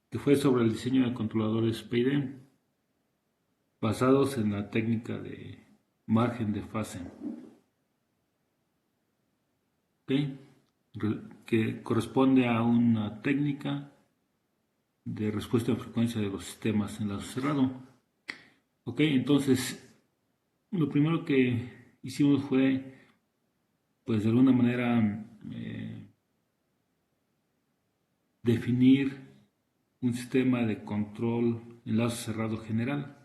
que fue sobre el diseño de controladores PID basados en la técnica de margen de fase, ¿ok? Que corresponde a una técnica de respuesta de frecuencia de los sistemas en lazo cerrado. Ok, entonces lo primero que hicimos fue, pues de alguna manera, definir un sistema de control en lazo cerrado general,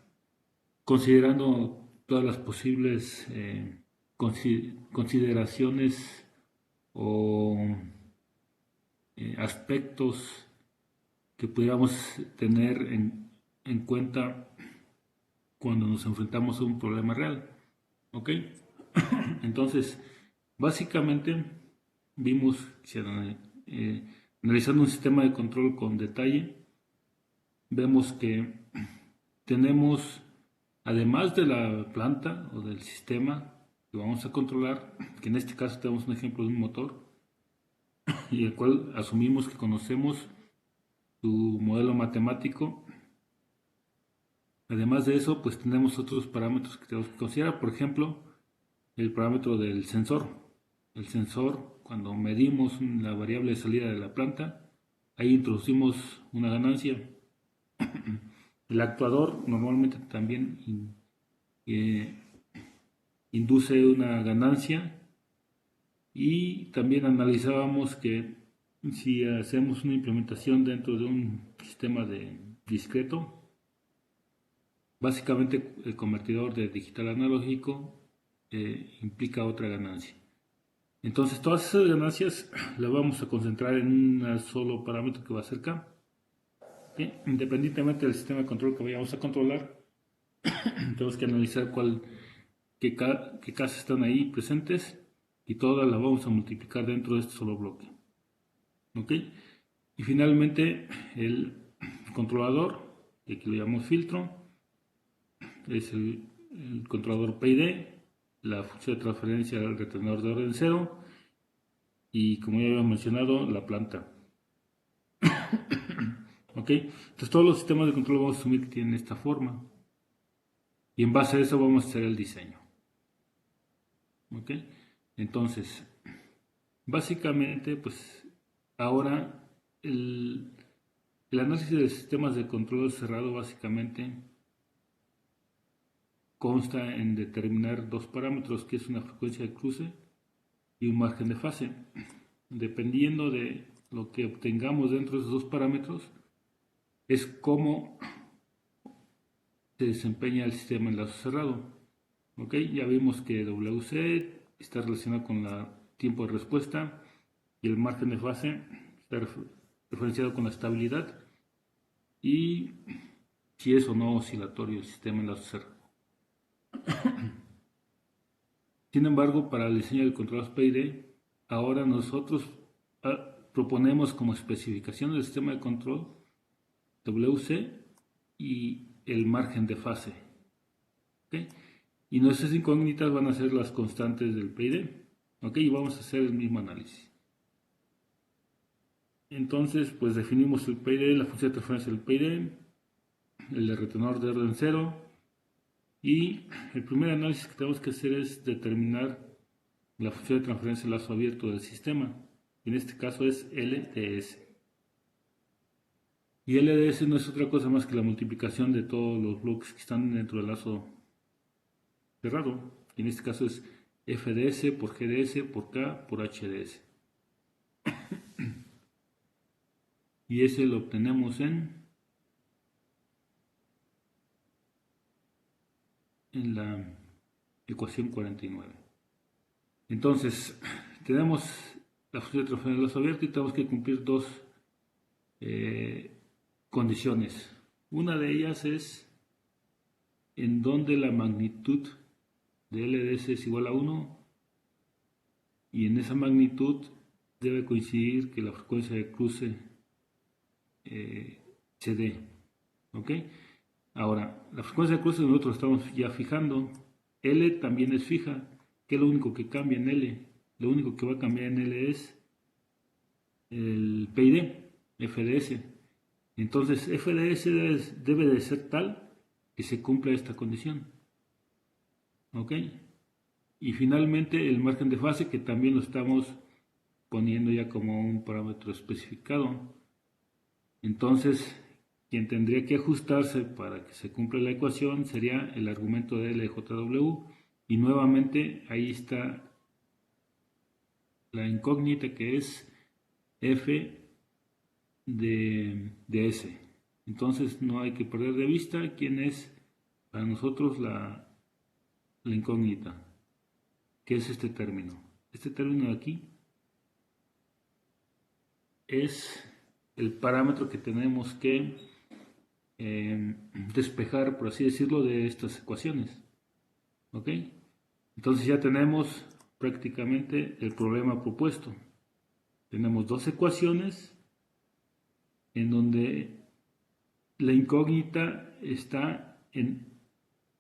considerando todas las posibles consideraciones o aspectos que pudiéramos tener en cuenta cuando nos enfrentamos a un problema real. ¿Ok? Entonces, básicamente vimos, analizando un sistema de control con detalle, vemos que tenemos, además de la planta o del sistema que vamos a controlar, que en este caso tenemos un ejemplo de un motor, y el cual asumimos que conocemos su modelo matemático. Además de eso, pues tenemos otros parámetros que tenemos que considerar. Por ejemplo, el parámetro del sensor. El sensor, cuando medimos la variable de salida de la planta, ahí introducimos una ganancia. El actuador normalmente también eh, induce una ganancia, y también analizábamos que si hacemos una implementación dentro de un sistema de discreto, básicamente el convertidor de digital a analógico implica otra ganancia. Entonces todas esas ganancias las vamos a concentrar en un solo parámetro que va a ser K. ¿Sí? Independientemente del sistema de control que vayamos a controlar, tenemos que analizar qué Ks están ahí presentes, y todas las vamos a multiplicar dentro de este solo bloque. ¿Ok? Y finalmente el controlador, que aquí lo llamamos filtro, es el controlador PID, la función de transferencia al retenedor de orden 0, y como ya había mencionado, la planta. ¿Ok? Entonces todos los sistemas de control vamos a asumir que tienen esta forma, y en base a eso vamos a hacer el diseño. ¿Ok? Entonces, básicamente, pues ahora el análisis de sistemas de control cerrado básicamente consta en determinar dos parámetros, que es una frecuencia de cruce y un margen de fase. Dependiendo de lo que obtengamos dentro de esos dos parámetros, es cómo se desempeña el sistema en lazo cerrado. ¿Ok? Ya vimos que WC está relacionado con el tiempo de respuesta, y el margen de fase está referenciado con la estabilidad y si es o no oscilatorio el sistema en lazo cerrado. Sin embargo, para el diseño de controles PID, ahora nosotros proponemos como especificación del sistema de control WC y el margen de fase. ¿Okay? Y nuestras incógnitas van a ser las constantes del PID. ¿Ok? Y vamos a hacer el mismo análisis. Entonces, pues definimos el PID, la función de transferencia del PID, el de retenedor de orden 0, y el primer análisis que tenemos que hacer es determinar la función de transferencia de lazo abierto del sistema. En este caso es LDS. Y LDS no es otra cosa más que la multiplicación de todos los bloques que están dentro del lazo cerrado. Y en este caso es FDS por GDS por K por HDS. Y ese lo obtenemos en la ecuación 49. Entonces, tenemos la función de transferencia de lazo abierto y tenemos que cumplir dos condiciones. Una de ellas es en donde la magnitud de LDS es igual a 1, y en esa magnitud debe coincidir que la frecuencia de cruce se dé. ¿Ok? Ahora, la frecuencia de cruce nosotros estamos ya fijando. L también es fija. ¿Qué es lo único que cambia en L? Lo único que va a cambiar en L es el PID, FDS. Entonces f de s debe de ser tal que se cumpla esta condición. ¿Ok? Y finalmente el margen de fase, que también lo estamos poniendo ya como un parámetro especificado. Entonces, quien tendría que ajustarse para que se cumpla la ecuación sería el argumento de LJW. Y nuevamente ahí está la incógnita, que es f de s. Entonces no hay que perder de vista quién es para nosotros la incógnita, que es este término. Este término de aquí es el parámetro que tenemos que despejar, por así decirlo, de estas ecuaciones. ¿Ok? Entonces ya tenemos prácticamente el problema propuesto. Tenemos dos ecuaciones en donde la incógnita está en,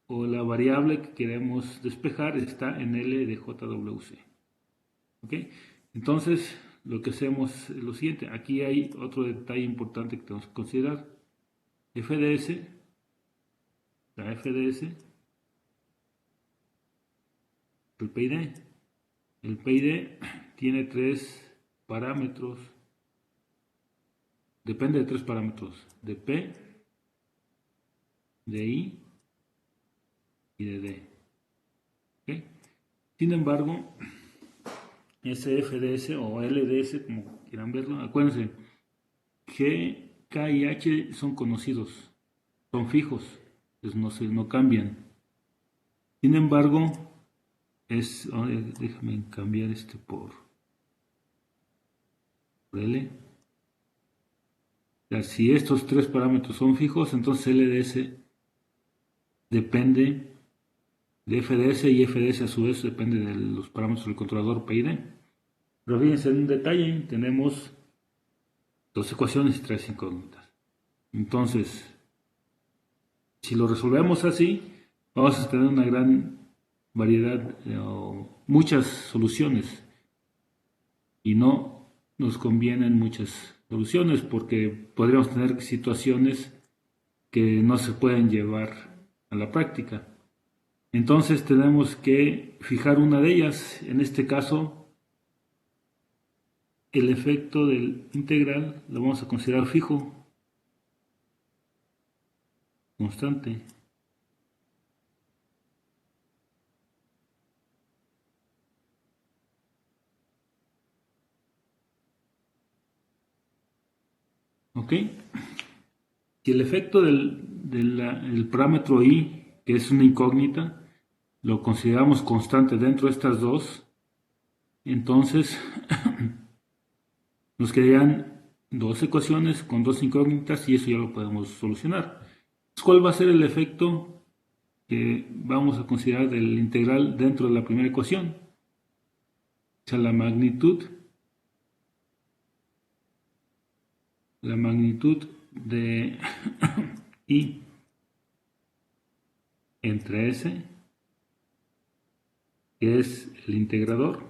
o la variable que queremos despejar está en L de JWC. ¿Ok? Entonces lo que hacemos es lo siguiente. Aquí hay otro detalle importante que tenemos que considerar. FDS, la FDS, el PID. El PID tiene tres parámetros. Depende de tres parámetros. De P, de I y de D. ¿Okay? Sin embargo, SFDS o LDS, como quieran verlo, acuérdense, G, K y H son conocidos, son fijos, pues no cambian. Sin embargo, déjame cambiar este por L. O sea, si estos tres parámetros son fijos, entonces LDS depende de FDS y FDS a su vez depende de los parámetros del controlador PID. Pero fíjense en un detalle, tenemos dos ecuaciones y tres incógnitas. Entonces, si lo resolvemos así, vamos a tener una gran variedad o muchas soluciones y no nos convienen muchas soluciones porque podríamos tener situaciones que no se pueden llevar a la práctica. Entonces tenemos que fijar una de ellas, en este caso el efecto del integral lo vamos a considerar fijo, constante. ¿Ok? Si el efecto del parámetro i, que es una incógnita, lo consideramos constante dentro de estas dos, entonces nos quedarían dos ecuaciones con dos incógnitas y eso ya lo podemos solucionar. ¿Cuál va a ser el efecto que vamos a considerar del integral dentro de la primera ecuación? O sea, la magnitud de i entre s, que es el integrador,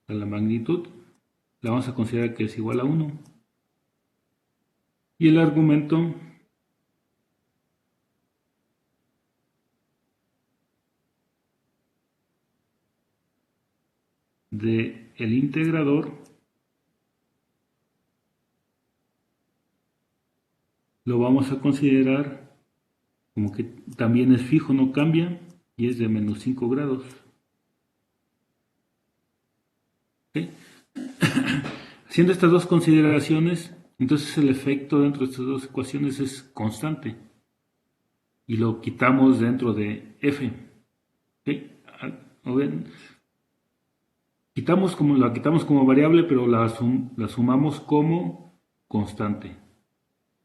a la magnitud, la vamos a considerar que es igual a 1. Y el argumento de el integrador lo vamos a considerar como que también es fijo, no cambia, y es de menos 5 grados. ¿Okay? Haciendo estas dos consideraciones, entonces el efecto dentro de estas dos ecuaciones es constante. Y lo quitamos dentro de f. ¿Okay? La quitamos como variable, pero la sumamos como constante.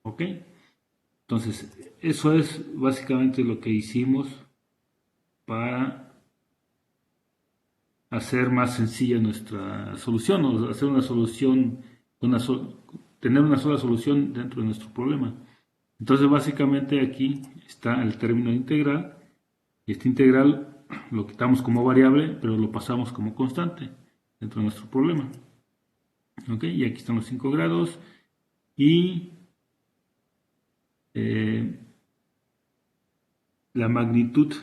¿Ok? Entonces, eso es básicamente lo que hicimos para hacer más sencilla nuestra solución, o hacer una solución, tener una sola solución dentro de nuestro problema. Entonces, básicamente aquí está el término integral, y este integral lo quitamos como variable, pero lo pasamos como constante dentro de nuestro problema. ¿Ok? Y aquí están los 5 grados, y la magnitud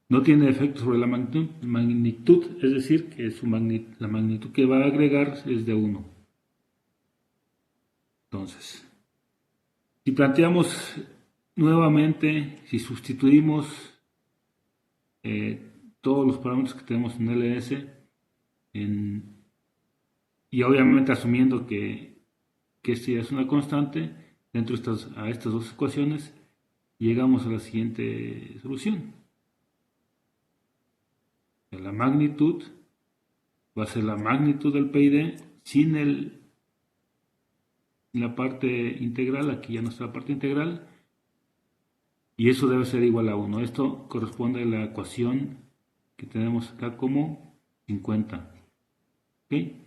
no tiene efecto sobre la magnitud, es decir, que la magnitud que va a agregar es de 1. Entonces, si planteamos nuevamente, si sustituimos todos los parámetros que tenemos en LS, y obviamente asumiendo que esto ya es una constante, dentro de estas dos ecuaciones, llegamos a la siguiente solución. La magnitud va a ser la magnitud del PID sin la parte integral, aquí ya no está la parte integral, y eso debe ser igual a 1. Esto corresponde a la ecuación que tenemos acá como 50. ¿Okay?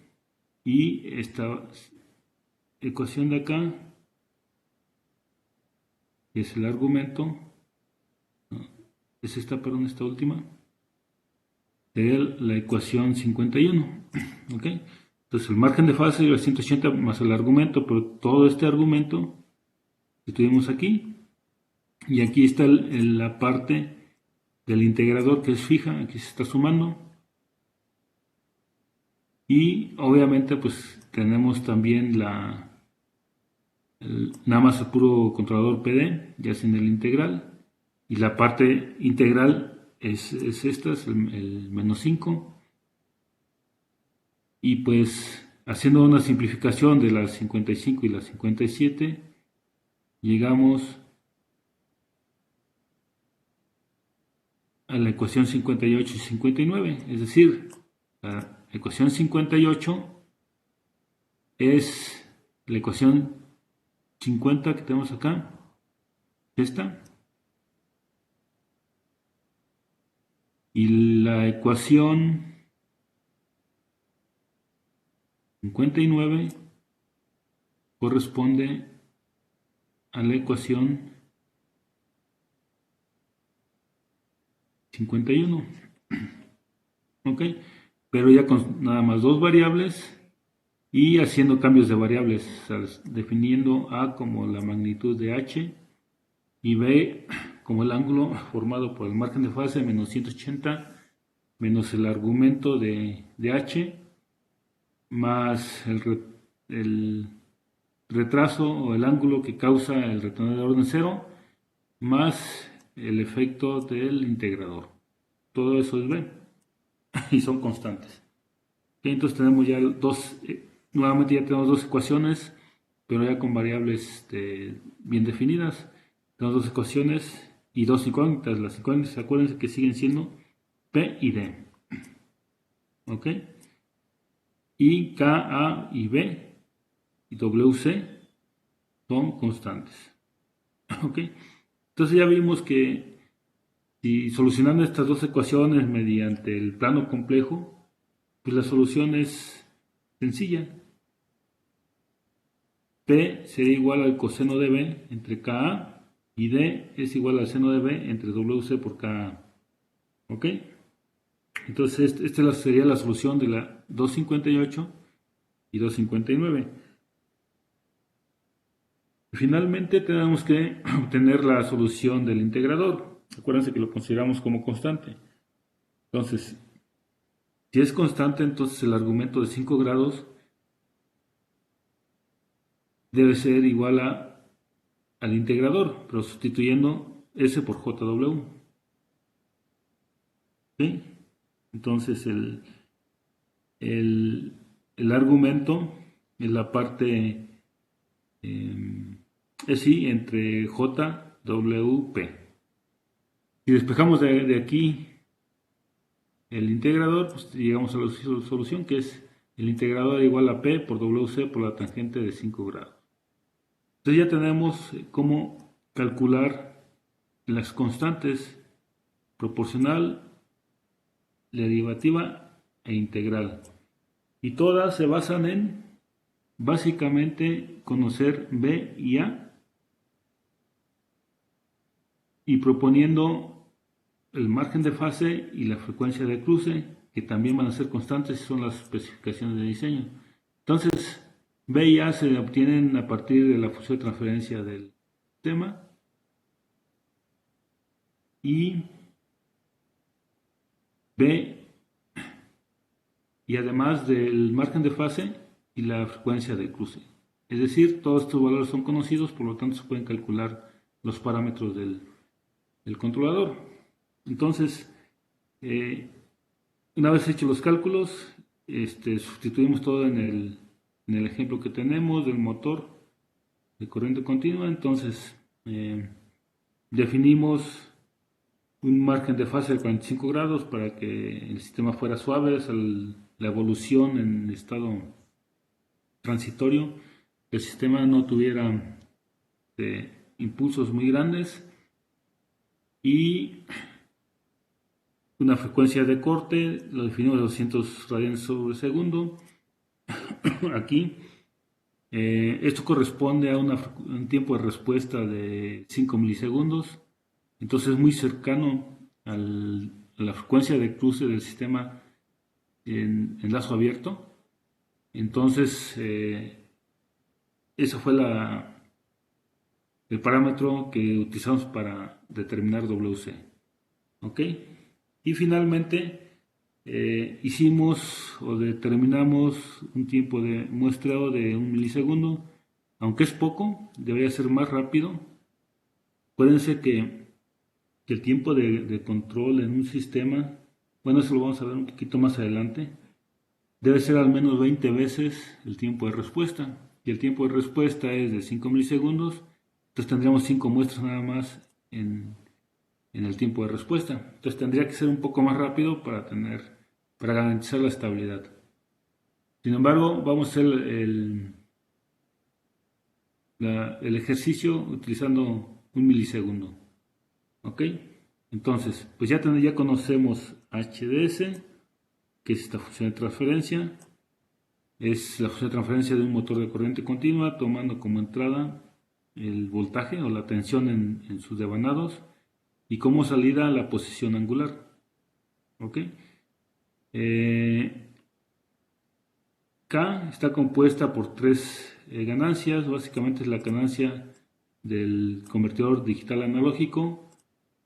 Y esta ecuación de acá es el argumento, es esta última, de la ecuación 51. ¿Okay? Entonces el margen de fase es 180 más el argumento, pero todo este argumento que tuvimos aquí, y aquí está la parte del integrador que es fija, aquí se está sumando, y obviamente pues tenemos también nada más el puro controlador PD, ya sin el integral, y la parte integral es esta, es el menos 5, y pues haciendo una simplificación de las 55 y las 57, llegamos a la ecuación 58 y 59, es decir, la ecuación 58 es la ecuación 50 que tenemos acá, esta, y la ecuación 59 corresponde a la ecuación 51. ¿Ok? Pero ya con nada más dos variables y haciendo cambios de variables, definiendo A como la magnitud de H y B como el ángulo formado por el margen de fase menos 180 menos el argumento de H más el retraso o el ángulo que causa el retorno de orden cero más el efecto del integrador. Todo eso es B y son constantes. Entonces tenemos ya nuevamente ya tenemos dos ecuaciones, pero ya con variables bien definidas. Tenemos dos ecuaciones y dos incógnitas. Las incógnitas, acuérdense que siguen siendo P y D. ¿Ok? Y K, A y B y WC son constantes. ¿Ok? Entonces ya vimos que si solucionando estas dos ecuaciones mediante el plano complejo, pues la solución es sencilla. P sería igual al coseno de B entre KA y D es igual al seno de B entre WC por KA. ¿Ok? Entonces esta sería la solución de la 258 y 259. Finalmente tenemos que obtener la solución del integrador. Acuérdense que lo consideramos como constante. Entonces, si es constante, entonces el argumento de 5 grados debe ser igual al integrador, pero sustituyendo S por JW. ¿Sí? Entonces el argumento es la parte SI entre JWP. Si despejamos de aquí el integrador, pues llegamos a la solución que es el integrador igual a P por WC por la tangente de 5 grados. Entonces ya tenemos cómo calcular las constantes proporcional, derivativa e integral. Y todas se basan en básicamente conocer B y A y proponiendo el margen de fase y la frecuencia de cruce, que también van a ser constantes y son las especificaciones de diseño. Entonces, B y A se obtienen a partir de la función de transferencia del sistema y B y además del margen de fase y la frecuencia de cruce. Es decir, todos estos valores son conocidos, por lo tanto se pueden calcular los parámetros del controlador. Entonces, una vez hechos los cálculos, sustituimos todo en el ejemplo que tenemos del motor de corriente continua. Entonces, definimos un margen de fase de 45 grados para que el sistema fuera suave hasta la evolución en estado transitorio, que el sistema no tuviera impulsos muy grandes y una frecuencia de corte, lo definimos a 200 radianes sobre segundo. Aquí, esto corresponde a un tiempo de respuesta de 5 milisegundos, entonces es muy cercano a la frecuencia de cruce del sistema en lazo abierto. Entonces, ese fue el parámetro que utilizamos para determinar WC. ¿Ok? Y finalmente hicimos o determinamos un tiempo de muestreo de 1 milisegundo. Aunque es poco, debería ser más rápido. Acuérdense que el tiempo de control en un sistema, bueno, eso lo vamos a ver un poquito más adelante, debe ser al menos 20 veces el tiempo de respuesta. Y el tiempo de respuesta es de 5 milisegundos, entonces tendríamos 5 muestras nada más en el tiempo de respuesta. Entonces tendría que ser un poco más rápido para garantizar la estabilidad. Sin embargo, vamos a hacer el ejercicio utilizando 1 milisegundo. ¿Ok? Entonces, pues ya conocemos HDS, que es esta función de transferencia. Es la función de transferencia de un motor de corriente continua tomando como entrada el voltaje o la tensión en sus devanados y como salida la posición angular. ¿Ok? K está compuesta por tres ganancias. Básicamente es la ganancia del convertidor digital analógico,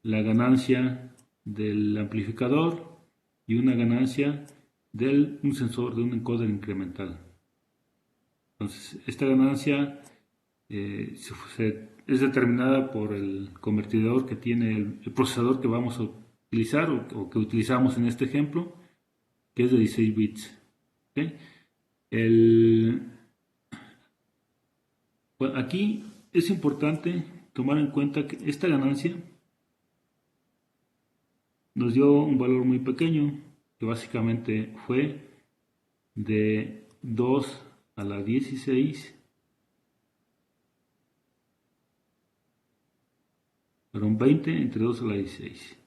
la ganancia del amplificador y una ganancia de un sensor, de un encoder incremental. Entonces, esta ganancia es determinada por el convertidor que tiene el procesador que vamos a utilizar o que utilizamos en este ejemplo, que es de 16 bits. ¿Okay? Bueno, aquí es importante tomar en cuenta que esta ganancia nos dio un valor muy pequeño, que básicamente fue de 2 a la 16, perdón, 20 entre 2 a la 16.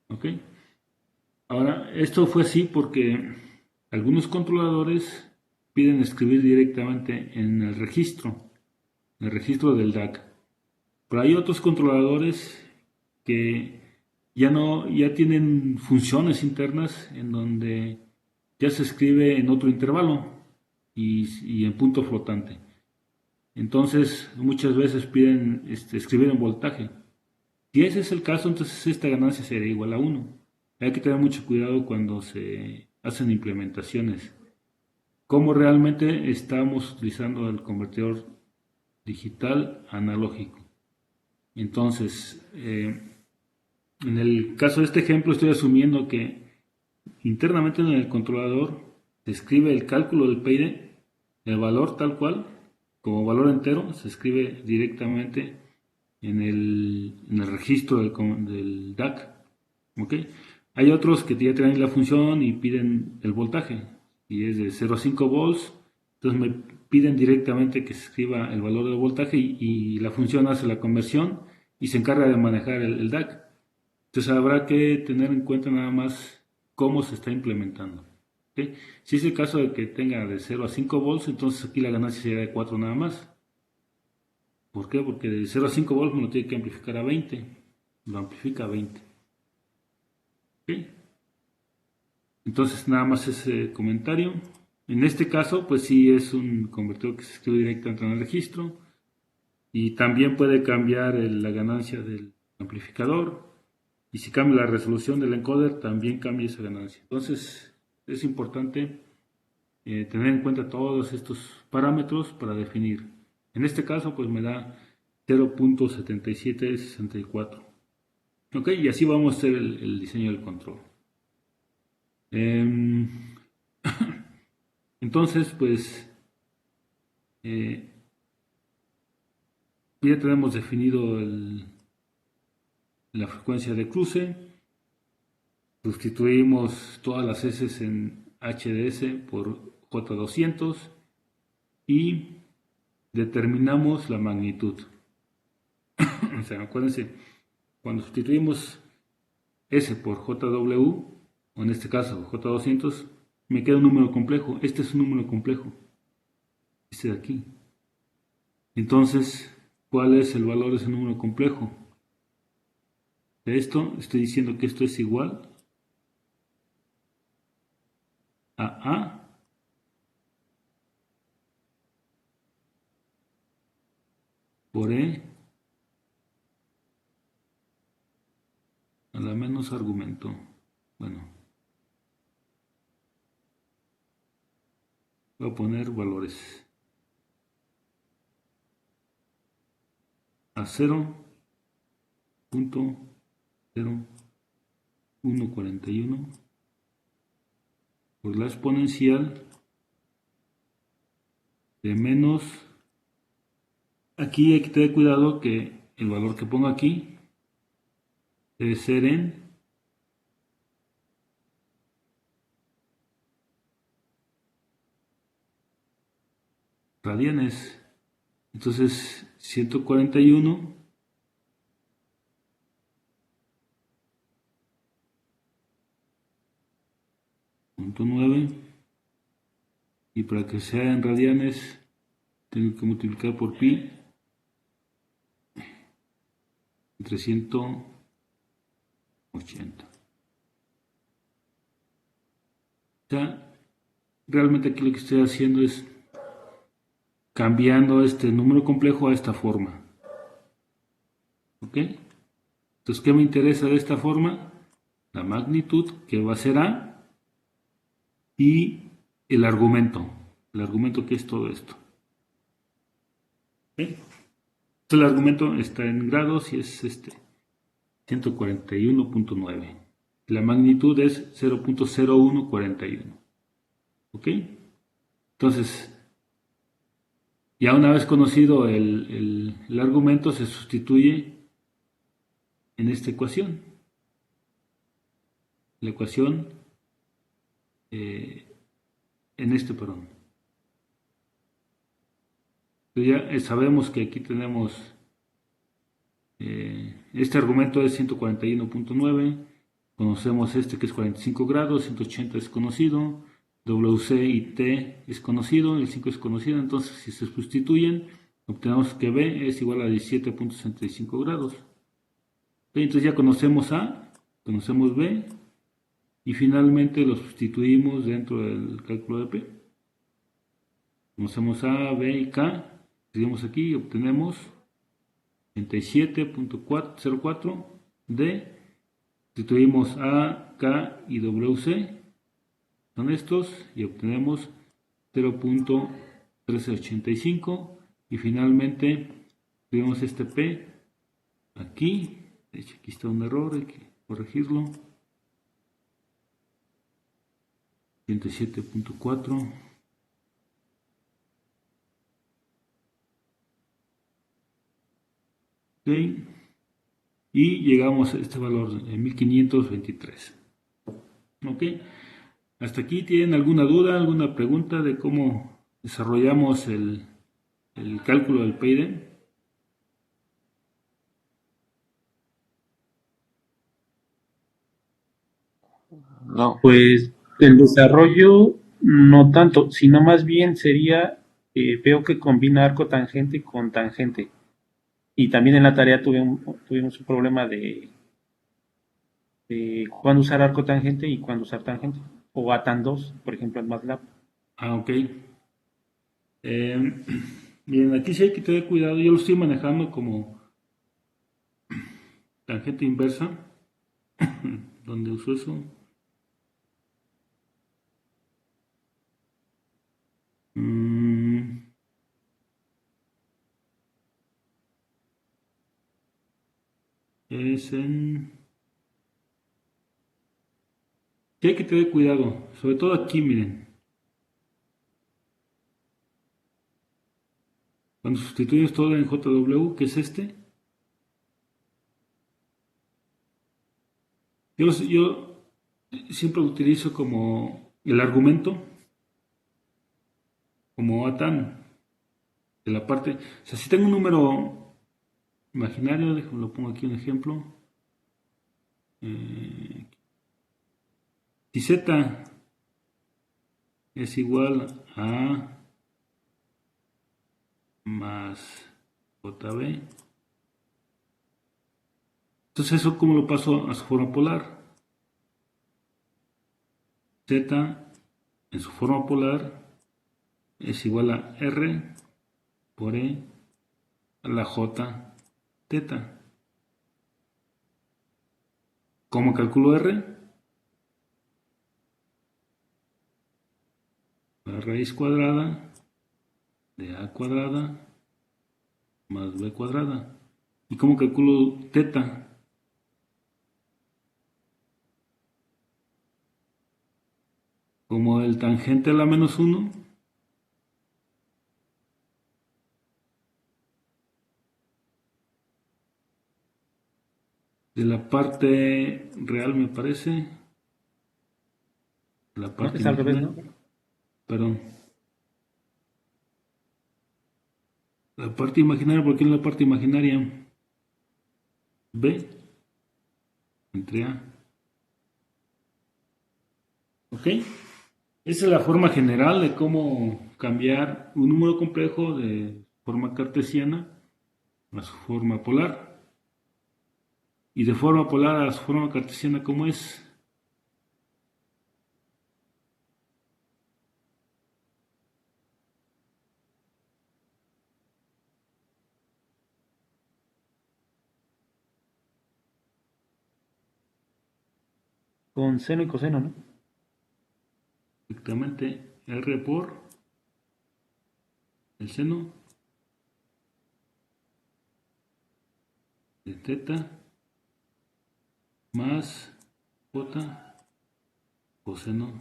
¿Ok? Ahora, esto fue así porque algunos controladores piden escribir directamente en el registro del DAC. Pero hay otros controladores que ya tienen funciones internas en donde ya se escribe en otro intervalo y en punto flotante. Entonces, muchas veces piden escribir en voltaje. Si ese es el caso, entonces esta ganancia sería igual a 1. Hay que tener mucho cuidado cuando se hacen implementaciones. Cómo realmente estamos utilizando el convertidor digital analógico. Entonces, en el caso de este ejemplo estoy asumiendo que internamente en el controlador se escribe el cálculo del PID, el valor tal cual, como valor entero, se escribe directamente en el registro del DAC. ¿Okay? Hay otros que ya traen la función y piden el voltaje, y es de 0 a 5 volts, entonces me piden directamente que se escriba el valor del voltaje y la función hace la conversión y se encarga de manejar el DAC. Entonces habrá que tener en cuenta nada más cómo se está implementando. ¿Okay? Si es el caso de que tenga de 0 a 5 volts, entonces aquí la ganancia sería de 4 nada más. ¿Por qué? Porque de 0 a 5 volts me lo tiene que amplificar a 20. Lo amplifica a 20. ¿Okay? Entonces nada más ese comentario. En este caso, pues sí es un convertidor que se escribe directamente en el registro y también puede cambiar la ganancia del amplificador, y si cambia la resolución del encoder también cambia esa ganancia. Entonces es importante tener en cuenta todos estos parámetros para definir. En este caso pues me da 0.7764. Ok, y así vamos a hacer el diseño del control. Entonces pues eh, ya tenemos definido la frecuencia de cruce. Sustituimos todas las S en HDS por J200 y determinamos la magnitud. O sea, acuérdense, cuando sustituimos S por JW, o en este caso J200, me queda un número complejo. Este es un número complejo. Este de aquí. Entonces, ¿cuál es el valor de ese número complejo? De esto estoy diciendo que esto es igual a A por E a la menos argumento. Bueno, voy a poner valores a 0.0141 por la exponencial de menos. Aquí hay que tener cuidado que el valor que pongo aquí debe ser en radianes. Entonces 141.9, y para que sea en radianes tengo que multiplicar por pi entre 180. O sea, realmente aquí lo que estoy haciendo es cambiando este número complejo a esta forma. ¿Ok? Entonces, ¿qué me interesa de esta forma? La magnitud, que va a ser A, y el argumento que es todo esto. ¿Ok? Entonces, el argumento está en grados y es 141.9. La magnitud es 0.0141. ¿Ok? Entonces, ya una vez conocido el argumento, se sustituye en esta ecuación. La ecuación perdón. Entonces ya sabemos que aquí tenemos este argumento es 141.9, conocemos este que es 45 grados, 180 es conocido, WC y T es conocido, el 5 es conocido, entonces si se sustituyen, obtenemos que B es igual a 17.65 grados. Entonces ya conocemos A, conocemos B, y finalmente lo sustituimos dentro del cálculo de P. Conocemos A, B y K, seguimos aquí y obtenemos 37.04 D. Sustituimos A, K y WC, son estos, y obtenemos 0.1385, y finalmente tenemos este P aquí. De hecho, aquí está un error, hay que corregirlo. 37.4. Okay. Y llegamos a este valor de 1523. Ok. ¿Hasta aquí tienen alguna duda, alguna pregunta de cómo desarrollamos el cálculo del PID? No. Pues el desarrollo no tanto, sino más bien sería, veo que combina arco tangente con tangente. Y también en la tarea tuvimos un problema de cuándo usar arco tangente y cuándo usar tangente. o atan 2, por ejemplo, en MATLAB. Ah, ok. Bien, aquí sí hay que tener cuidado. Yo lo estoy manejando como tangente inversa, donde uso eso. Mm, es en... Sí hay que tener cuidado, sobre todo aquí, miren. Cuando sustituyes todo en JW, que es este, yo siempre lo utilizo como el argumento, como ATAN, de la parte, o sea, si tengo un número imaginario, déjame lo pongo aquí un ejemplo, eh, si Z es igual a más JB, entonces eso como lo paso a su forma polar, Z en su forma polar es igual a R por E a la J teta. ¿Cómo calculo R? La raíz cuadrada de A cuadrada más B cuadrada. ¿Y cómo calculo teta? Como el tangente a la menos 1 de la parte real, me parece, de la ¿No? parte Es al revés, imaginaria, ¿no? perdón, la parte imaginaria, ¿por qué no la parte imaginaria? B entre A. ¿Ok? Esa es la forma general de cómo cambiar un número complejo de forma cartesiana a su forma polar. Y de forma polar a su forma cartesiana, ¿cómo es? Con seno y coseno, ¿no? Exactamente R por el seno de teta más J coseno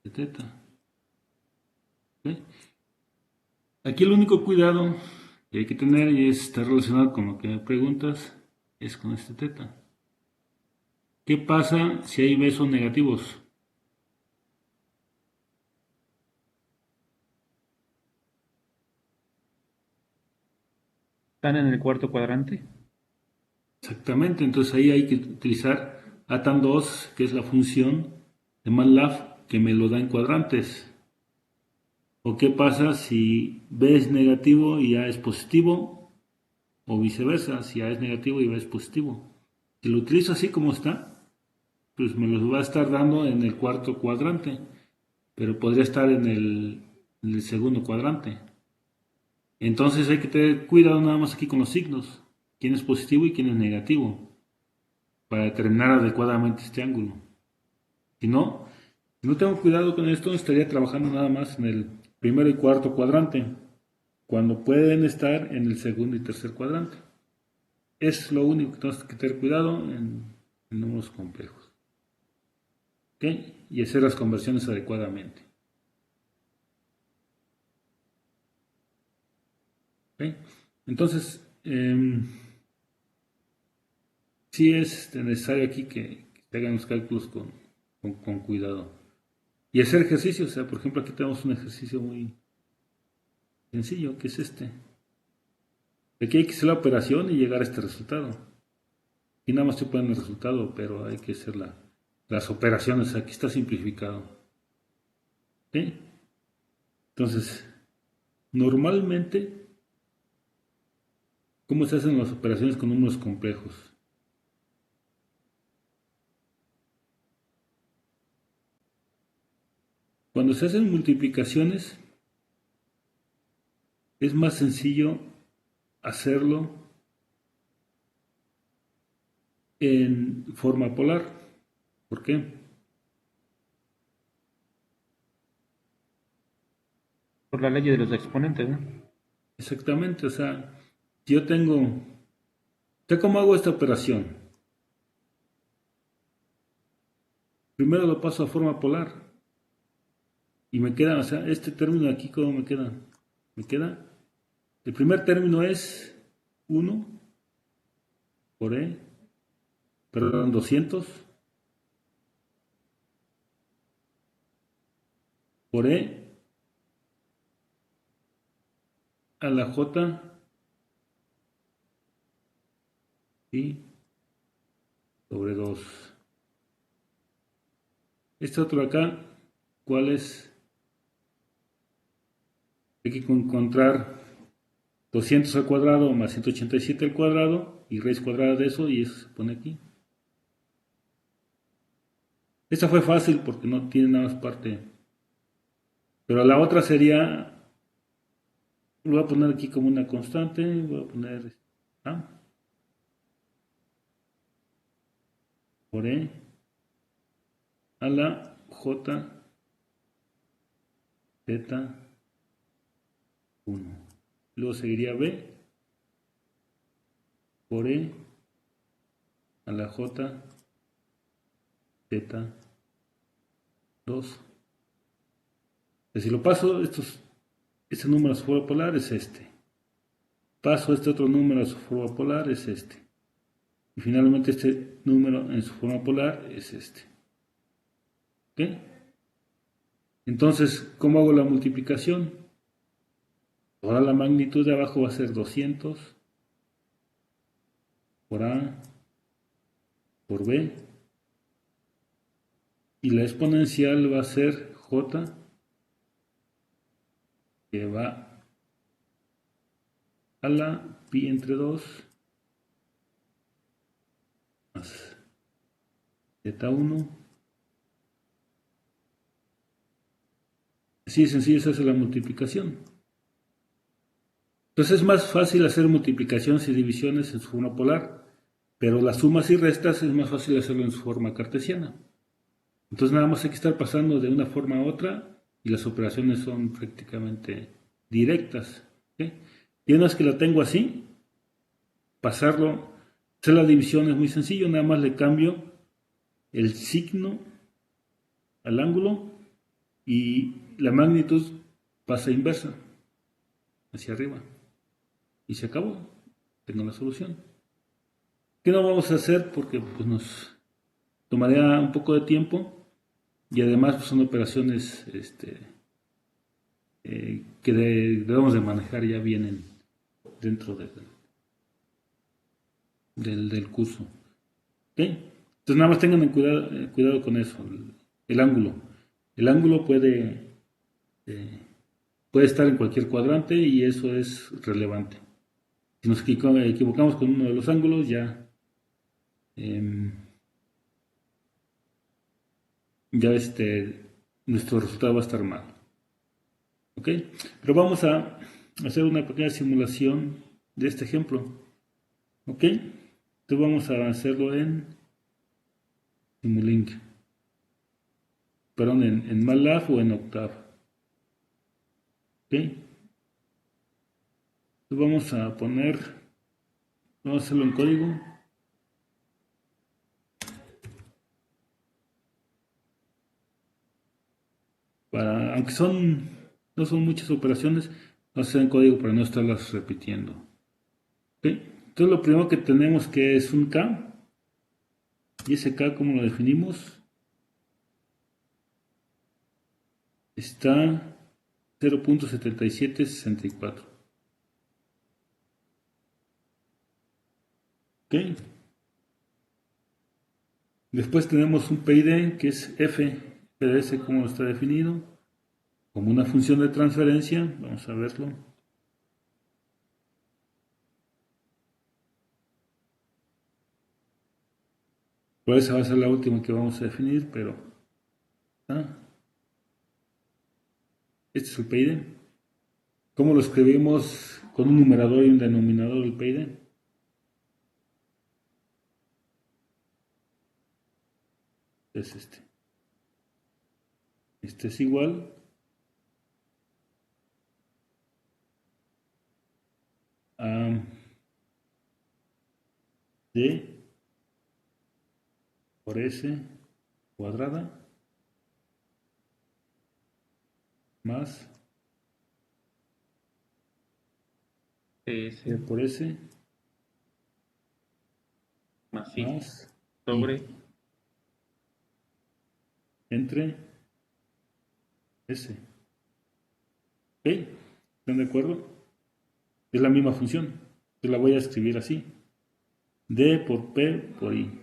de teta. ¿Ok? Aquí el único cuidado que hay que tener y está relacionado con lo que me preguntas es con este teta. ¿Qué pasa si hay besos negativos? Están en el cuarto cuadrante. Exactamente, entonces ahí hay que utilizar atan2, que es la función de MATLAB que me lo da en cuadrantes. ¿O qué pasa si B es negativo y A es positivo? O viceversa, si A es negativo y B es positivo. Si lo utilizo así como está, pues me los va a estar dando en el cuarto cuadrante, pero podría estar en el segundo cuadrante. Entonces hay que tener cuidado nada más aquí con los signos, quién es positivo y quién es negativo, para determinar adecuadamente este ángulo. Si no tengo cuidado con esto, estaría trabajando nada más en el primero y cuarto cuadrante, cuando pueden estar en el segundo y tercer cuadrante. Es lo único que tenemos que tener cuidado en números complejos. ¿Ok? Y hacer las conversiones adecuadamente. ¿Ok? Entonces, sí es necesario aquí que se hagan los cálculos con cuidado. Y hacer ejercicios. O sea, por ejemplo, aquí tenemos un ejercicio muy sencillo, que es este. Aquí hay que hacer la operación y llegar a este resultado. Y nada más te ponen el resultado, pero hay que hacer las operaciones. Aquí está simplificado. ¿Sí? Entonces, normalmente, ¿cómo se hacen las operaciones con números complejos? cuando se hacen multiplicaciones, es más sencillo hacerlo en forma polar. ¿Por qué? Por la ley de los exponentes, ¿no? Exactamente, o sea, si yo tengo, ¿ya cómo hago esta operación? Primero lo paso a forma polar y me queda, o sea, este término aquí, ¿cómo me queda? Me queda, el primer término es 1 por E, perdón, 200 por E a la J y sobre 2. Este otro acá, ¿cuál es? Hay que encontrar 200 al cuadrado más 187 al cuadrado y raíz cuadrada de eso y eso se pone aquí. Esta fue fácil porque no tiene nada más parte. Pero la otra sería, lo voy a poner aquí como una constante, voy a poner A por E a la J Z 1. Luego seguiría B por E a la J Z 2. Si lo paso, este número a su forma polar es este. Paso este otro número a su forma polar es este. Y finalmente este número en su forma polar es este. ¿Ok? Entonces, ¿cómo hago la multiplicación? Ahora la magnitud de abajo va a ser 200 por A por B. Y la exponencial va a ser J, que va a la pi entre 2 más Z1. Así de sencillo se hace la multiplicación. Entonces es más fácil hacer multiplicaciones y divisiones en su forma polar, pero las sumas y restas es más fácil hacerlo en su forma cartesiana. Entonces nada más hay que estar pasando de una forma a otra y las operaciones son prácticamente directas. ¿Sí? Y una vez que la tengo así, pasarlo, hacer la división es muy sencillo, nada más le cambio el signo al ángulo y la magnitud pasa inversa, hacia arriba. Y se acabó, tengo la solución. ¿Qué no vamos a hacer? Porque pues, nos tomaría un poco de tiempo y además pues, son operaciones que debemos de manejar ya bien dentro del curso. ¿Okay? Entonces nada más tengan cuidado con eso, el ángulo. El ángulo puede estar en cualquier cuadrante y eso es relevante. Si nos equivocamos con uno de los ángulos, em, ya nuestro resultado va a estar mal. ¿Ok? Pero vamos a hacer una pequeña simulación de este ejemplo. ¿Ok? Entonces vamos a hacerlo en Simulink. Perdón, en MATLAB o en Octave. ¿Ok? Entonces vamos a vamos a hacerlo en código. Aunque no son muchas operaciones, vamos a hacer en código para no estarlas repitiendo. ¿Ok? Entonces lo primero que tenemos que es un K. Y ese K, ¿cómo lo definimos? Está 0.7764. ¿Ok? Después tenemos un PID que es F. PDS, ¿cómo está definido? Como una función de transferencia. Vamos a verlo. Pues esa va a ser la última que vamos a definir, pero... ¿ah? Este es el PID. ¿Cómo lo escribimos con un numerador y un denominador el PID? Es este. Este es igual a D por S cuadrada más PS D por S más I más sobre I entre S. ¿Ok? ¿Están de acuerdo? Es la misma función. Yo la voy a escribir así. D por P por I.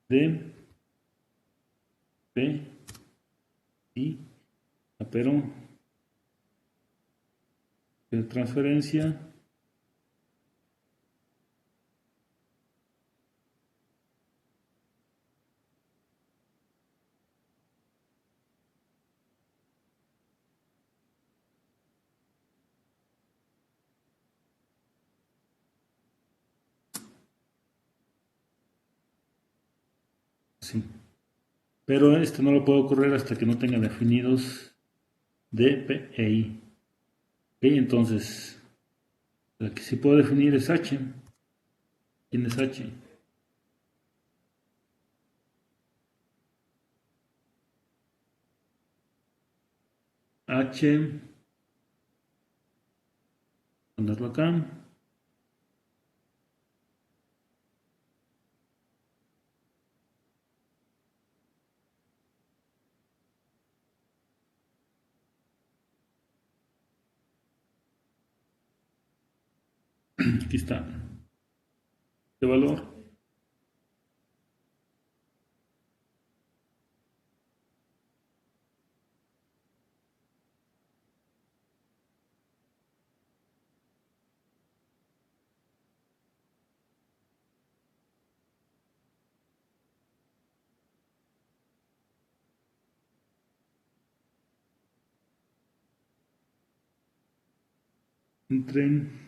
D, P, I, pero de transferencia sí. Pero esto no lo puedo correr hasta que no tenga definidos D, P e I. Ok, entonces, la que sí puedo definir es H. ¿Quién es H? H, ponerlo acá. Aquí está. ¿Qué valor? Entre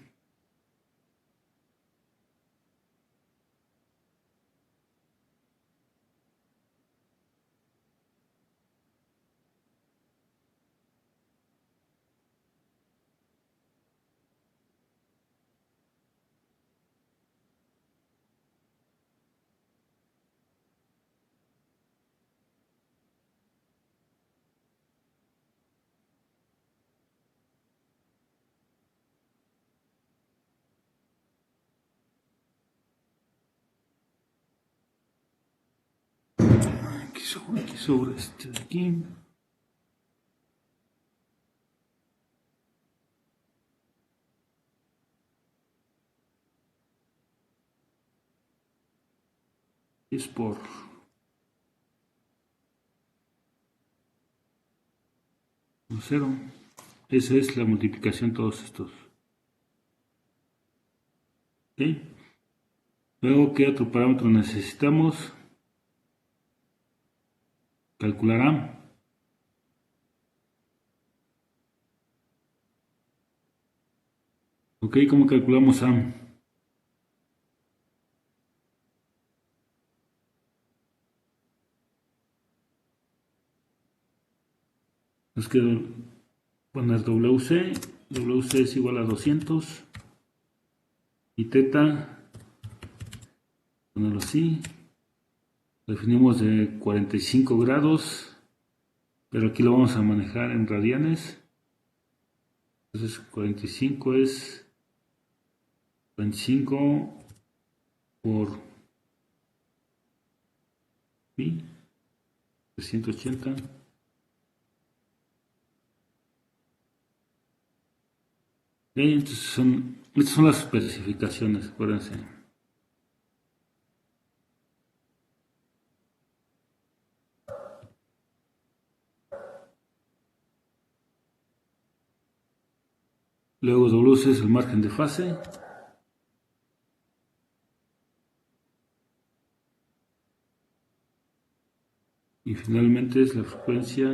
aquí sobre este de aquí. Es por 0. Esa es la multiplicación de todos estos. ¿Ok? Luego, ¿qué otro parámetro necesitamos? Calcular A. Ok, ¿cómo calculamos A? Nos queda poner WC. WC es igual a 200. Y teta, ponerlo así. Lo definimos de 45 grados. Pero aquí lo vamos a manejar en radianes. Entonces 45 es 25 por pi, 380. Entonces estas son las especificaciones, acuérdense. Luego WC es el margen de fase. Y finalmente es la frecuencia,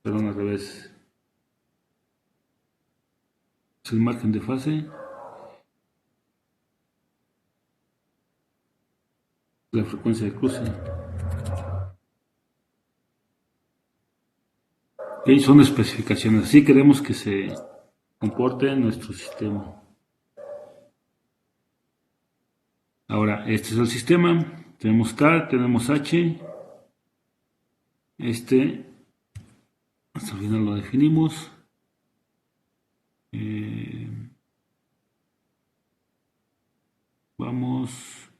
perdón, al revés, es el margen de fase, la frecuencia de cruce. Y son especificaciones, así queremos que se comporte nuestro sistema. Ahora, este es el sistema, tenemos K, tenemos H, hasta el final lo definimos. Vamos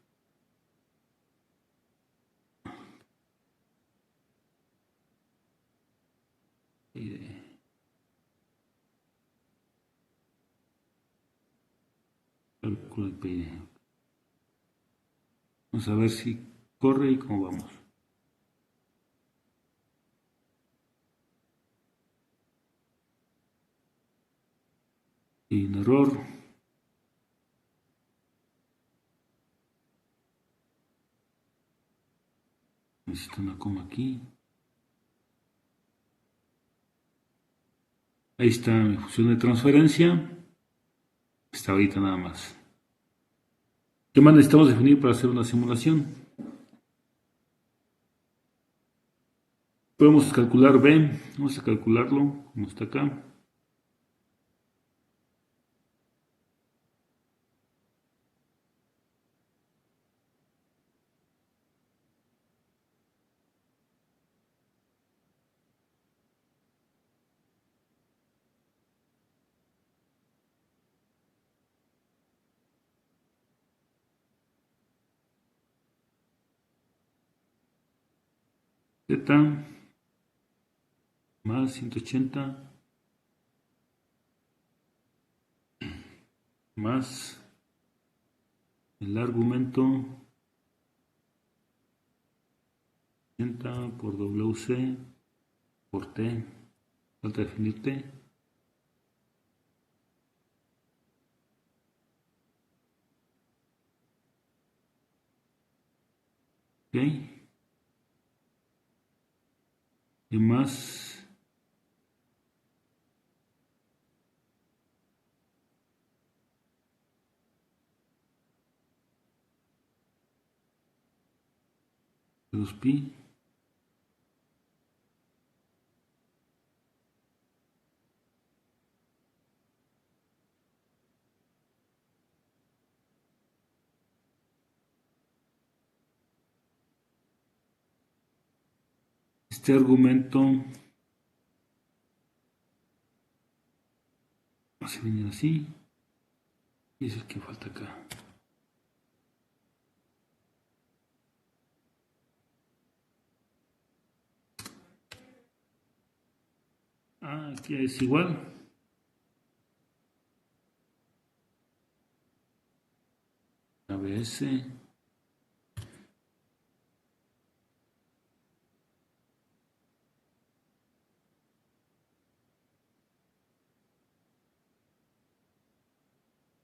cálculo de PID. Vamos a ver si corre y cómo vamos. Sin error. Necesito una coma aquí. Ahí está mi función de transferencia. Está ahorita nada más. ¿Qué más necesitamos definir para hacer una simulación? Podemos calcular B. Vamos a calcularlo como está acá. Z más 180 más el argumento 80 por WC por T. Falta definir T. Ok. Y más los pi. Este argumento va a venir así. Y es el que falta acá. Aquí es igual. ABS.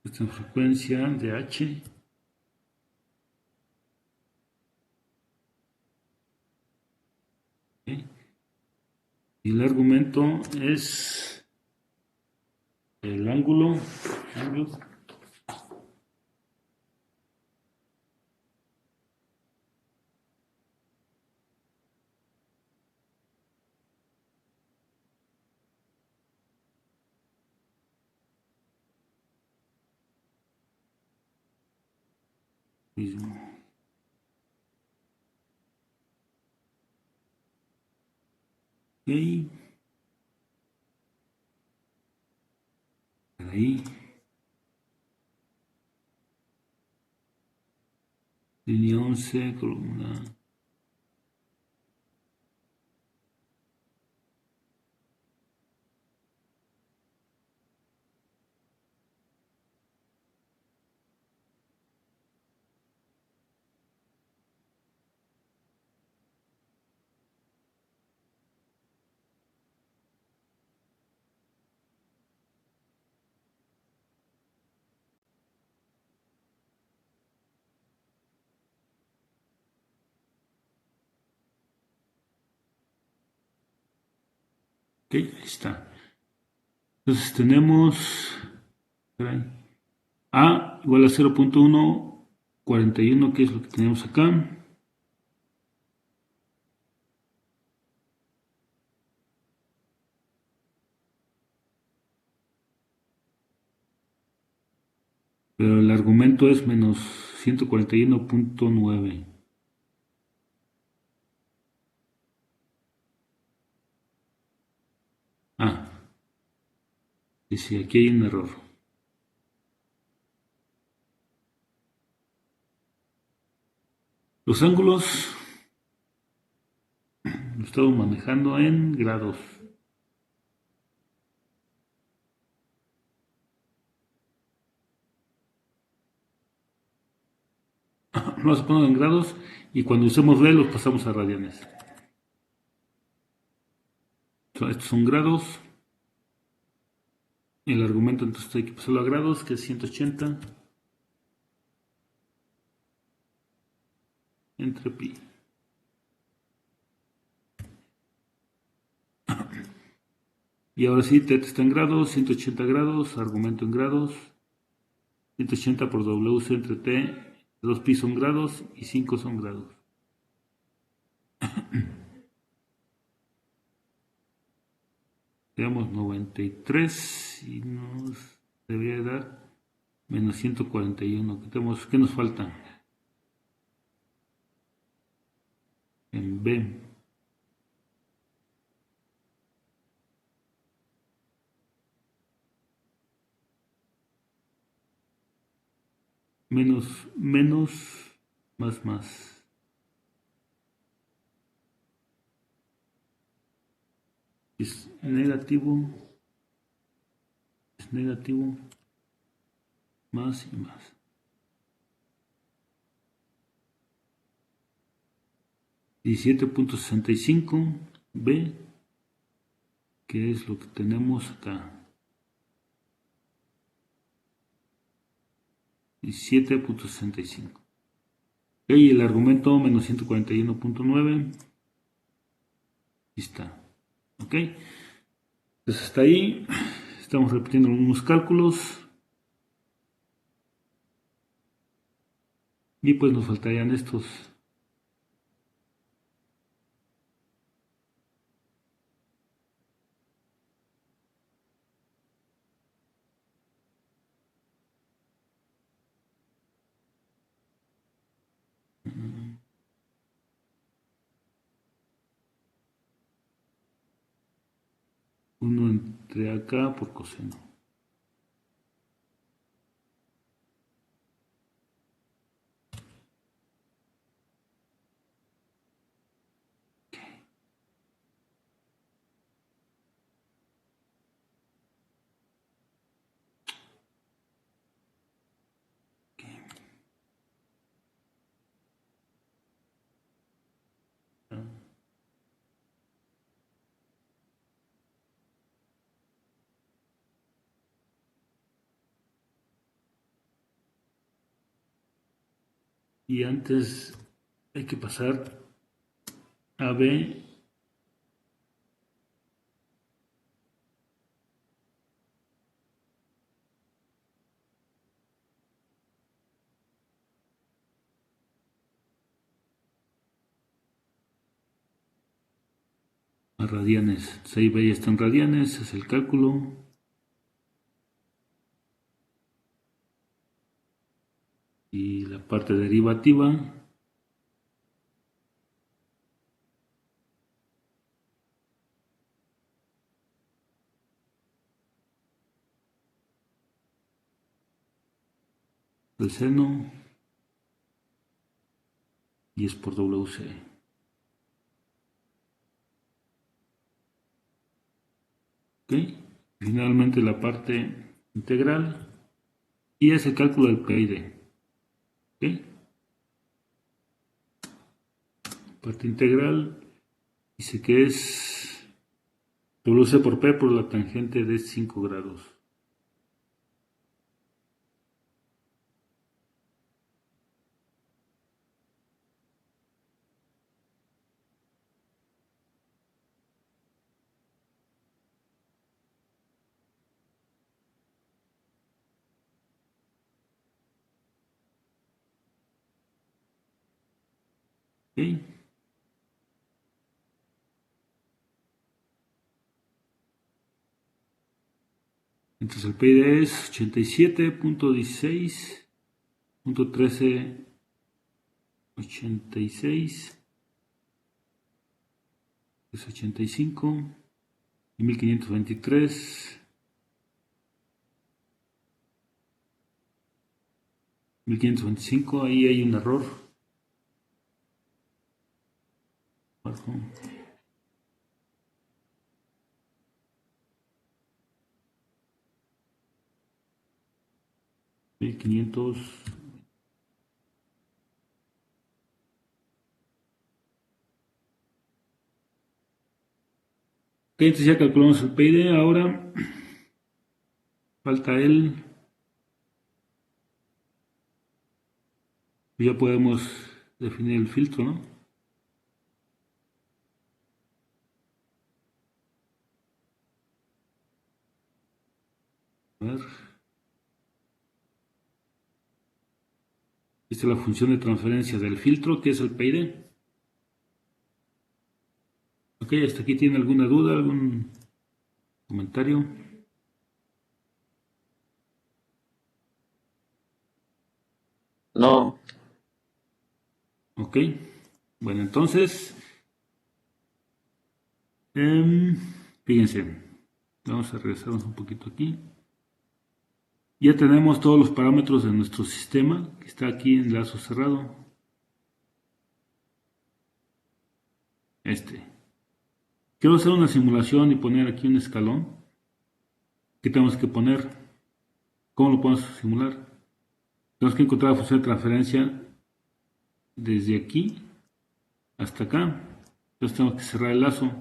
Esta es frecuencia de H. ¿Okay? Y el argumento es el ángulo mismo. Ok. Ahí. Línea 11, columna. Ok, ahí está. Entonces tenemos A igual a 0.141, que es lo que tenemos acá. Pero el argumento es menos 141.9. Ah, y sí, aquí hay un error. Los ángulos lo estamos manejando en grados. Vamos a ponerlo en grados y cuando usemos B los pasamos a radianes. Estos son grados. El argumento entonces hay que pasarlo a grados, que es 180 entre pi. Y ahora sí, θ está en grados, 180 grados, argumento en grados. 180 por WC entre T, 2 pi son grados y 5 son grados. Tenemos 93 y nos debería dar menos 141. ¿Qué nos falta? En B. Menos, más. Es negativo, más y más. $17.65 B, que es lo que tenemos acá. 17.65. Y el argumento menos 141.9. Ahí está. Ok. Entonces hasta ahí estamos repitiendo los mismos cálculos. Y pues nos faltarían estos. Uno entre acá por coseno. Y antes hay que pasar a B. A radianes. Entonces ahí B ya está en radianes, es el cálculo. Y la parte derivativa. El seno. Y es por WC. ¿Ok? Finalmente la parte integral. Y es el cálculo del PID. ¿Ok? Parte integral. Dice que es WC por P por la tangente de 5 grados. Ok. Entonces el PID es 87.16.1386 es 85 y 1523 1525. Ahí hay un error. Abajo. $1,500. Ok, entonces ya calculamos el PID. Ahora falta ya podemos definir el filtro, ¿no? A ver. Esta es la función de transferencia del filtro, que es el PID. Ok, hasta aquí tiene alguna duda, algún comentario. No. Ok, bueno, entonces, fíjense, vamos a regresarnos un poquito aquí. Ya tenemos todos los parámetros de nuestro sistema, que está aquí en lazo cerrado. Quiero hacer una simulación y poner aquí un escalón. ¿Qué tenemos que poner? ¿Cómo lo podemos simular? Tenemos que encontrar la función de transferencia desde aquí hasta acá. Entonces tenemos que cerrar el lazo.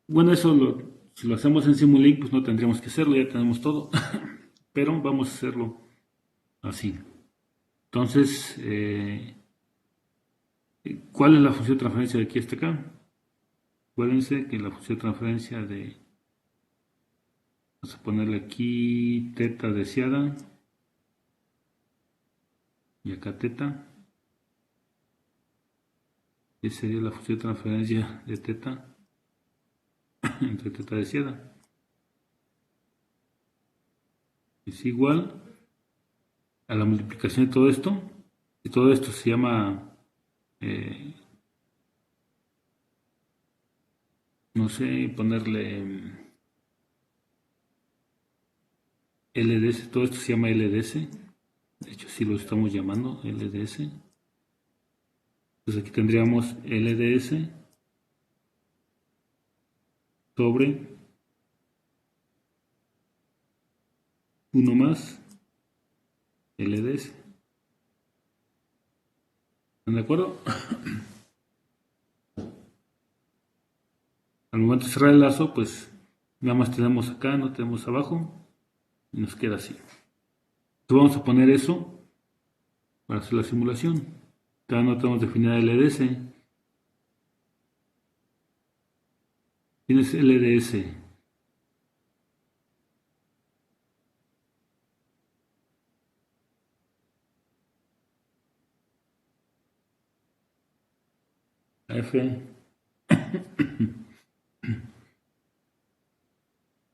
Bueno, si lo hacemos en Simulink, pues no tendríamos que hacerlo, ya tenemos todo. Pero vamos a hacerlo así. Entonces, ¿cuál es la función de transferencia de aquí hasta acá? Acuérdense que la función de transferencia vamos a ponerle aquí teta deseada y acá teta. Esa sería la función de transferencia de teta entre teta deseada. Es igual a la multiplicación de todo esto. Y todo esto se llama, no sé, ponerle LDS. Todo esto se llama LDS. De hecho, sí lo estamos llamando LDS. Entonces aquí tendríamos LDS sobre 1 más LDS. ¿Están de acuerdo? Al momento de cerrar el lazo, pues nada más tenemos acá, no tenemos abajo, y nos queda así. Entonces vamos a poner eso para hacer la simulación. Todavía no tenemos definida LDS. Tienes LDS. F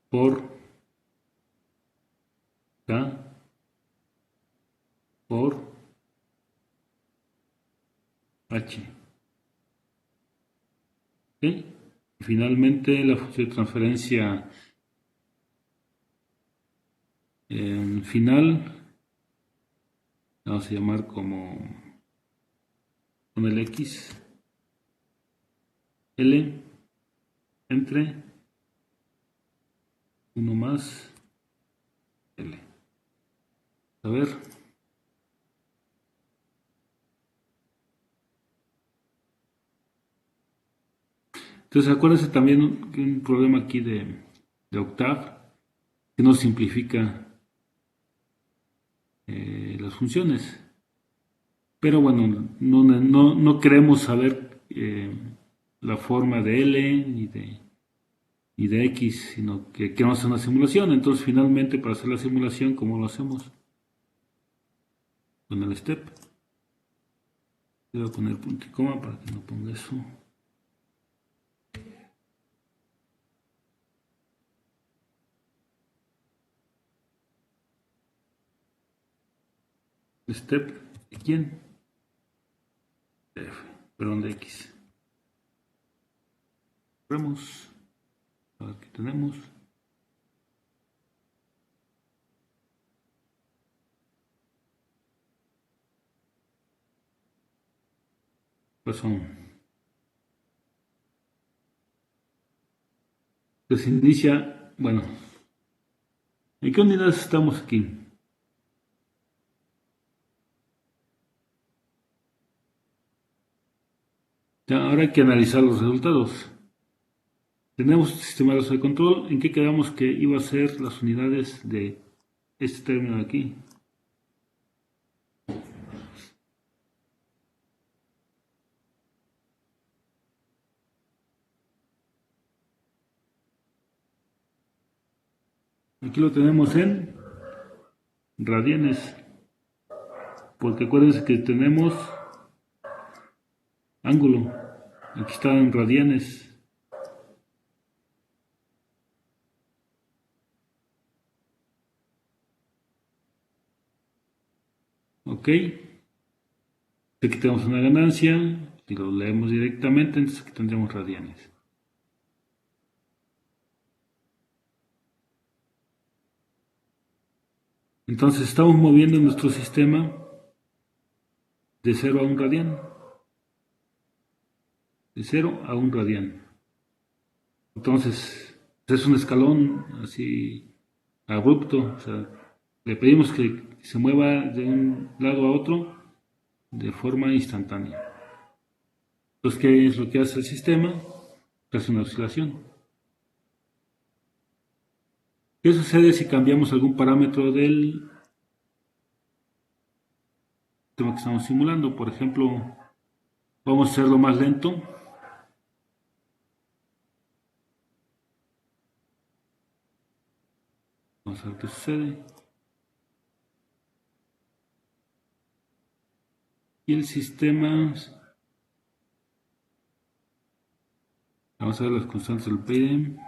por K por H. ¿Okay? Y finalmente la función de transferencia final, vamos a llamar como con el X, L entre 1 más L. A ver. Entonces acuérdense también que un problema aquí de Octave que nos simplifica las funciones. Pero bueno, no queremos saber la forma de L ni de X, sino que queremos hacer una simulación. Entonces finalmente para hacer la simulación, ¿cómo lo hacemos? Con el step. Le voy a poner punto y coma para que no ponga eso. Step, ¿de quién? F, perdón, de X. Vemos, a ver qué tenemos. Pues se inicia, bueno, ¿en qué unidades estamos aquí? Ya, ahora hay que analizar los resultados. Tenemos el sistema de control. ¿En qué quedamos que iba a ser las unidades de este término de aquí? Aquí lo tenemos en radianes, porque acuérdense que tenemos ángulo. Aquí está en radianes. Ok. Aquí tenemos una ganancia. Si lo leemos directamente, entonces aquí tendremos radianes. Entonces estamos moviendo nuestro sistema de 0 a 1 radián. De 0 a 1 radián. Entonces, es un escalón así abrupto. O sea, le pedimos que se mueva de un lado a otro de forma instantánea. Entonces, ¿qué es lo que hace el sistema? Hace una oscilación. ¿Qué sucede si cambiamos algún parámetro del tema que estamos simulando? Por ejemplo, vamos a hacerlo más lento. Vamos a ver qué sucede. Y el sistema... Vamos a ver las constantes del PID.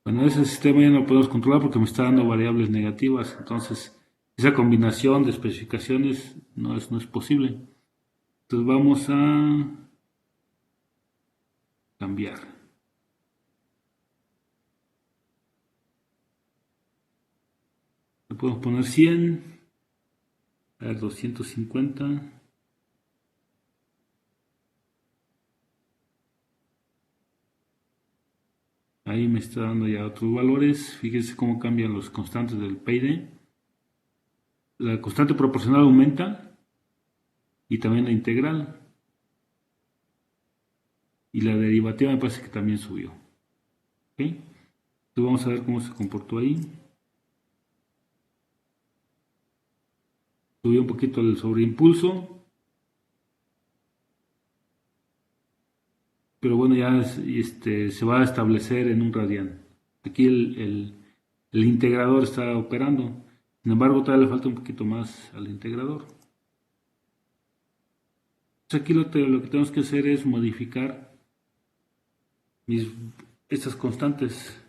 Bueno, ese sistema ya no lo podemos controlar porque me está dando variables negativas. Entonces, esa combinación de especificaciones no es posible. Entonces vamos a cambiar. Le podemos poner 100. A ver, 250. Ahí me está dando ya otros valores. Fíjense cómo cambian los constantes del PID. La constante proporcional aumenta y también la integral. Y la derivativa me parece que también subió. ¿Ok? Entonces vamos a ver cómo se comportó ahí. Subió un poquito el sobreimpulso. Pero bueno, ya se va a establecer en un radián. Aquí el integrador está operando. Sin embargo, todavía le falta un poquito más al integrador. Entonces aquí lo que tenemos que hacer es modificar estas constantes,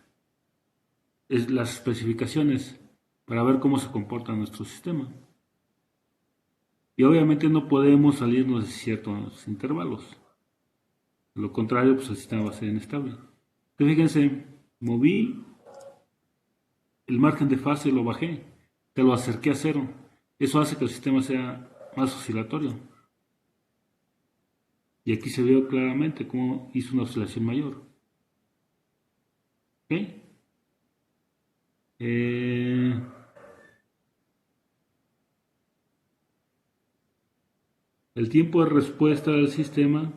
las especificaciones, para ver cómo se comporta nuestro sistema. Y obviamente no podemos salirnos de ciertos intervalos. De lo contrario, pues el sistema va a ser inestable. Entonces fíjense, moví el margen de fase, lo bajé, te lo acerqué a 0. Eso hace que el sistema sea más oscilatorio. Y aquí se vio claramente cómo hizo una oscilación mayor. ¿Ok? El tiempo de respuesta del sistema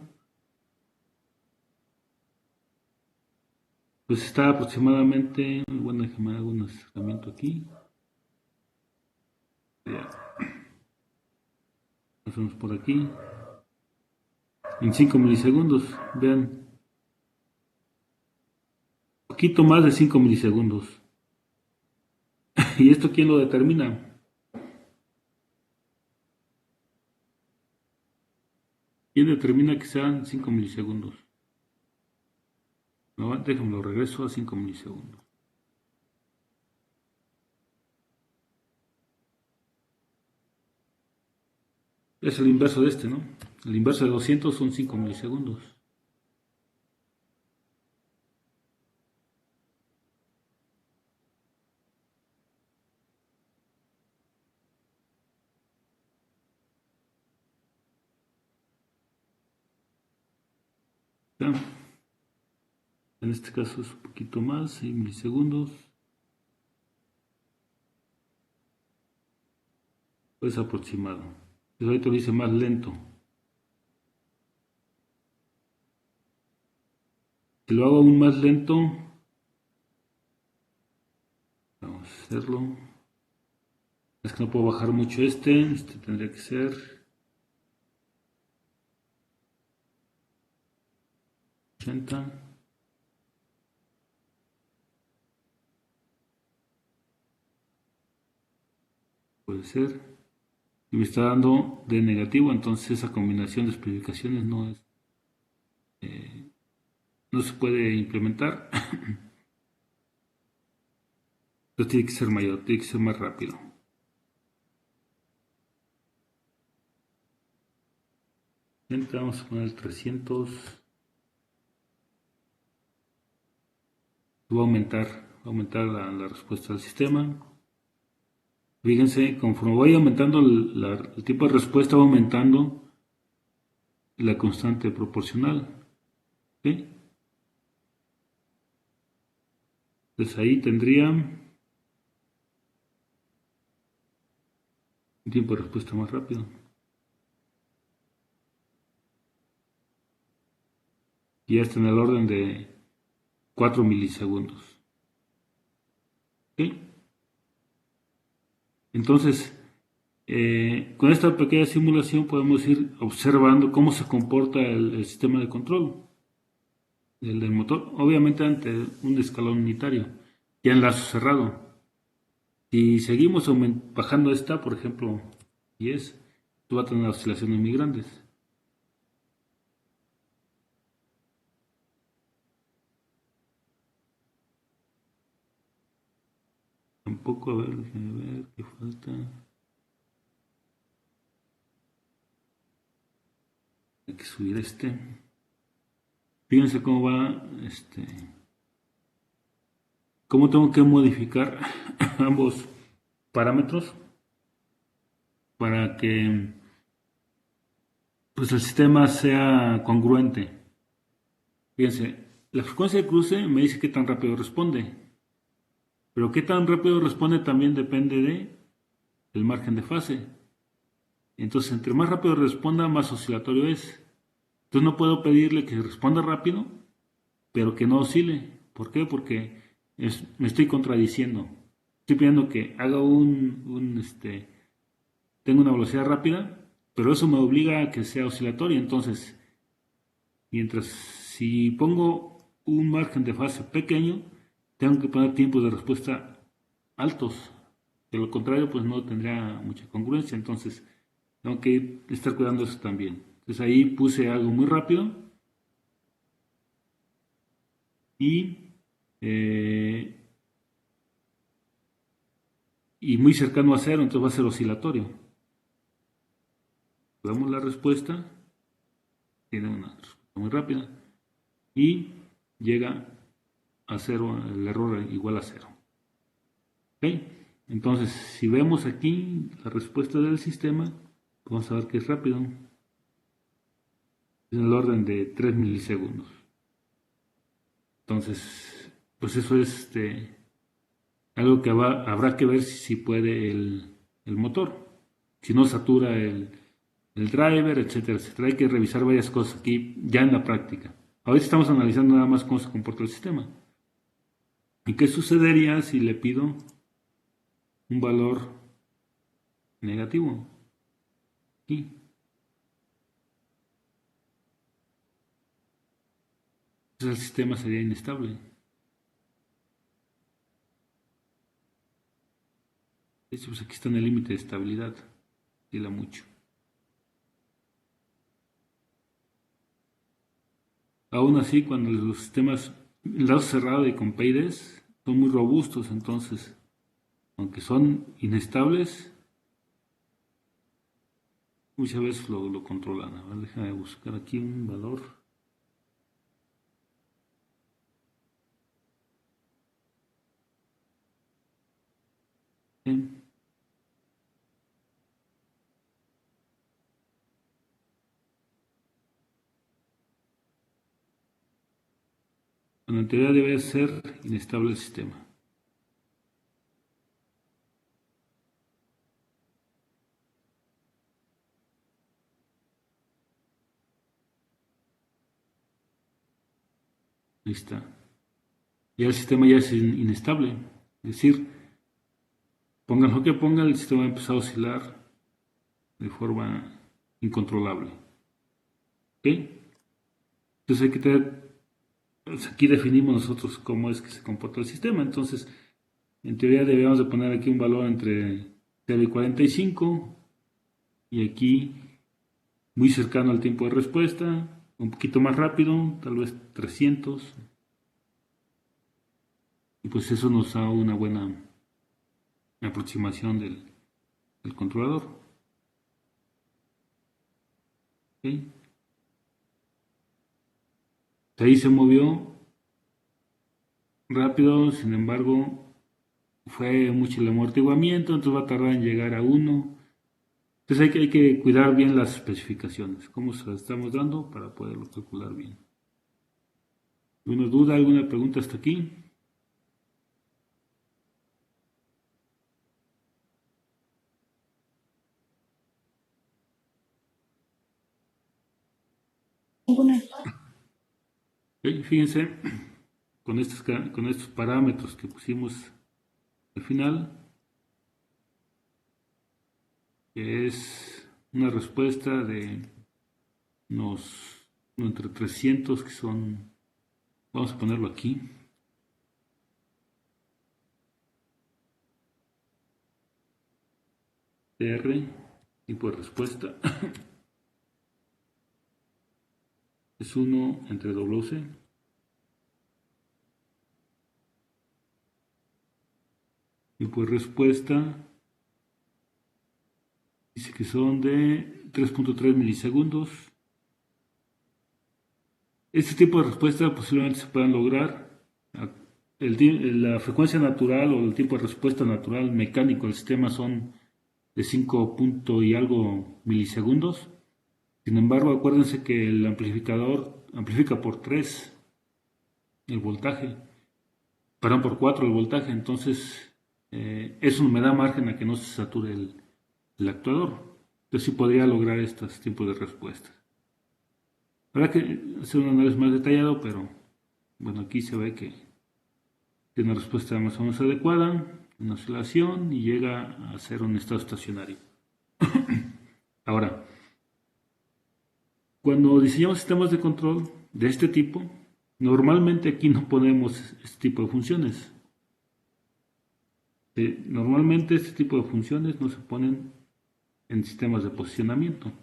pues está aproximadamente, bueno, déjame hacer un acercamiento aquí. Ya. Hacemos por aquí. En 5 milisegundos, vean. Un poquito más de 5 milisegundos. ¿Y esto quién lo determina? ¿Quién determina que sean 5 milisegundos? No, déjame lo regreso a 5 milisegundos. Es el inverso de este, ¿no? El inverso de 200 son 5 milisegundos. ¿Ya? En este caso es un poquito más, 6 milisegundos. Es aproximado. Pero ahorita lo hice más lento. Si lo hago aún más lento, vamos a hacerlo. Es que no puedo bajar mucho este tendría que ser 80. Puede ser. Y me está dando de negativo, entonces esa combinación de especificaciones no se puede implementar. Entonces tiene que ser mayor, tiene que ser más rápido. Vamos a poner el 300. Va a aumentar la respuesta del sistema. Fíjense, conforme voy aumentando el tipo de respuesta, va aumentando la constante proporcional. ¿Sí? Entonces ahí tendría un tiempo de respuesta más rápido. Y ya está en el orden de 4 milisegundos. ¿Sí? Entonces, con esta pequeña simulación podemos ir observando cómo se comporta el sistema de control del motor, obviamente ante un escalón unitario, ya en lazo cerrado. Si seguimos bajando esta, por ejemplo, 10, tú vas a tener oscilaciones muy grandes. Tampoco, a ver, déjenme ver qué falta. Hay que subir este. Fíjense cómo va, cómo tengo que modificar ambos parámetros para que pues, el sistema sea congruente. Fíjense, la frecuencia de cruce me dice qué tan rápido responde, pero qué tan rápido responde también depende del margen de fase. Entonces, entre más rápido responda, más oscilatorio es. Entonces no puedo pedirle que responda rápido, pero que no oscile. ¿Por qué? Porque me estoy contradiciendo. Estoy pidiendo que haga tenga una velocidad rápida, pero eso me obliga a que sea oscilatorio. Entonces, mientras si pongo un margen de fase pequeño, tengo que poner tiempos de respuesta altos. De lo contrario, pues no tendría mucha congruencia. Entonces, tengo que estar cuidando eso también. Entonces ahí puse algo muy rápido y, eh, y muy cercano a cero, entonces va a ser oscilatorio. Damos la respuesta, tiene una respuesta muy rápida y llega a cero, el error igual a cero. ¿Okay? Entonces, si vemos aquí la respuesta del sistema, vamos a ver que es rápido. Es en el orden de 3 milisegundos. Entonces, pues eso es algo que habrá que ver si puede el motor. Si no satura el driver, etcétera, etcétera. Hay que revisar varias cosas aquí ya en la práctica. Ahorita estamos analizando nada más cómo se comporta el sistema. ¿Y qué sucedería si le pido un valor negativo? Aquí. Entonces el sistema sería inestable. Pues aquí está en el límite de estabilidad, oscila mucho. Aún así, cuando los sistemas en lado cerrado y con PIDs son muy robustos, entonces, aunque son inestables, muchas veces lo controlan. A ver, déjame buscar aquí un valor. Bien. Bueno, en teoría debe ser inestable el sistema. Ahí está. Ya el sistema ya es inestable. Es decir, pongan lo que pongan, el sistema va a empezar a oscilar de forma incontrolable. ¿Ok? Entonces hay que tener, pues aquí definimos nosotros cómo es que se comporta el sistema. Entonces, en teoría debemos de poner aquí un valor entre 0 y 45 y aquí muy cercano al tiempo de respuesta, un poquito más rápido, tal vez 300. Y pues eso nos da una buena aproximación del controlador. ¿Okay? Ahí se movió rápido, sin embargo, fue mucho el amortiguamiento, entonces va a tardar en llegar a 1. Entonces hay que cuidar bien las especificaciones, cómo se las estamos dando para poderlo calcular bien. ¿Alguna duda, alguna pregunta hasta aquí? Okay, fíjense, con estos parámetros que pusimos al final, que es una respuesta de unos entre 300 que son, vamos a ponerlo aquí, TR, tipo de respuesta, es 1 entre WC. Tipo de respuesta dice que son de 3.3 milisegundos. Este tipo de respuesta posiblemente se puedan lograr. La frecuencia natural o el tiempo de respuesta natural mecánico del sistema son de 5 punto y algo milisegundos. Sin embargo, acuérdense que el amplificador amplifica por 3 el voltaje, perdón, por 4 el voltaje, entonces eso me da margen a que no se sature el actuador. Entonces sí podría lograr estos tipos de respuestas. Habrá que hacer un análisis más detallado, pero bueno, aquí se ve que tiene una respuesta más o menos adecuada, una oscilación y llega a ser un estado estacionario. Ahora, cuando diseñamos sistemas de control de este tipo, normalmente aquí no ponemos este tipo de funciones. Normalmente este tipo de funciones no se ponen en sistemas de posicionamiento.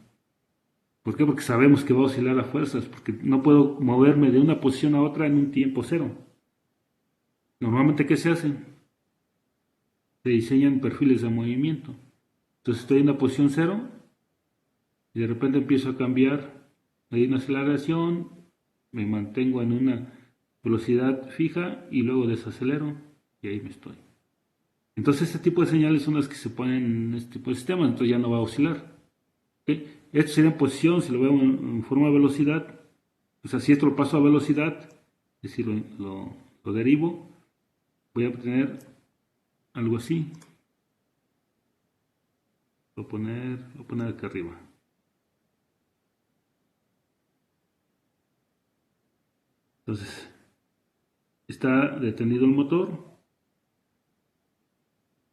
¿Por qué? Porque sabemos que va a oscilar a fuerzas, porque no puedo moverme de una posición a otra en un tiempo cero. Normalmente, ¿qué se hace? Se diseñan perfiles de movimiento. Entonces estoy en la posición cero y de repente empiezo a cambiar, hay una aceleración, me mantengo en una velocidad fija y luego desacelero y ahí me estoy. Entonces este tipo de señales son las que se ponen en este tipo de sistemas, entonces ya no va a oscilar. ¿Okay? Esto sería en posición, si lo veo en forma de velocidad, o sea, si esto lo paso a velocidad, es decir, lo derivo, voy a obtener algo así. Lo voy a poner acá arriba. Entonces, está detenido el motor,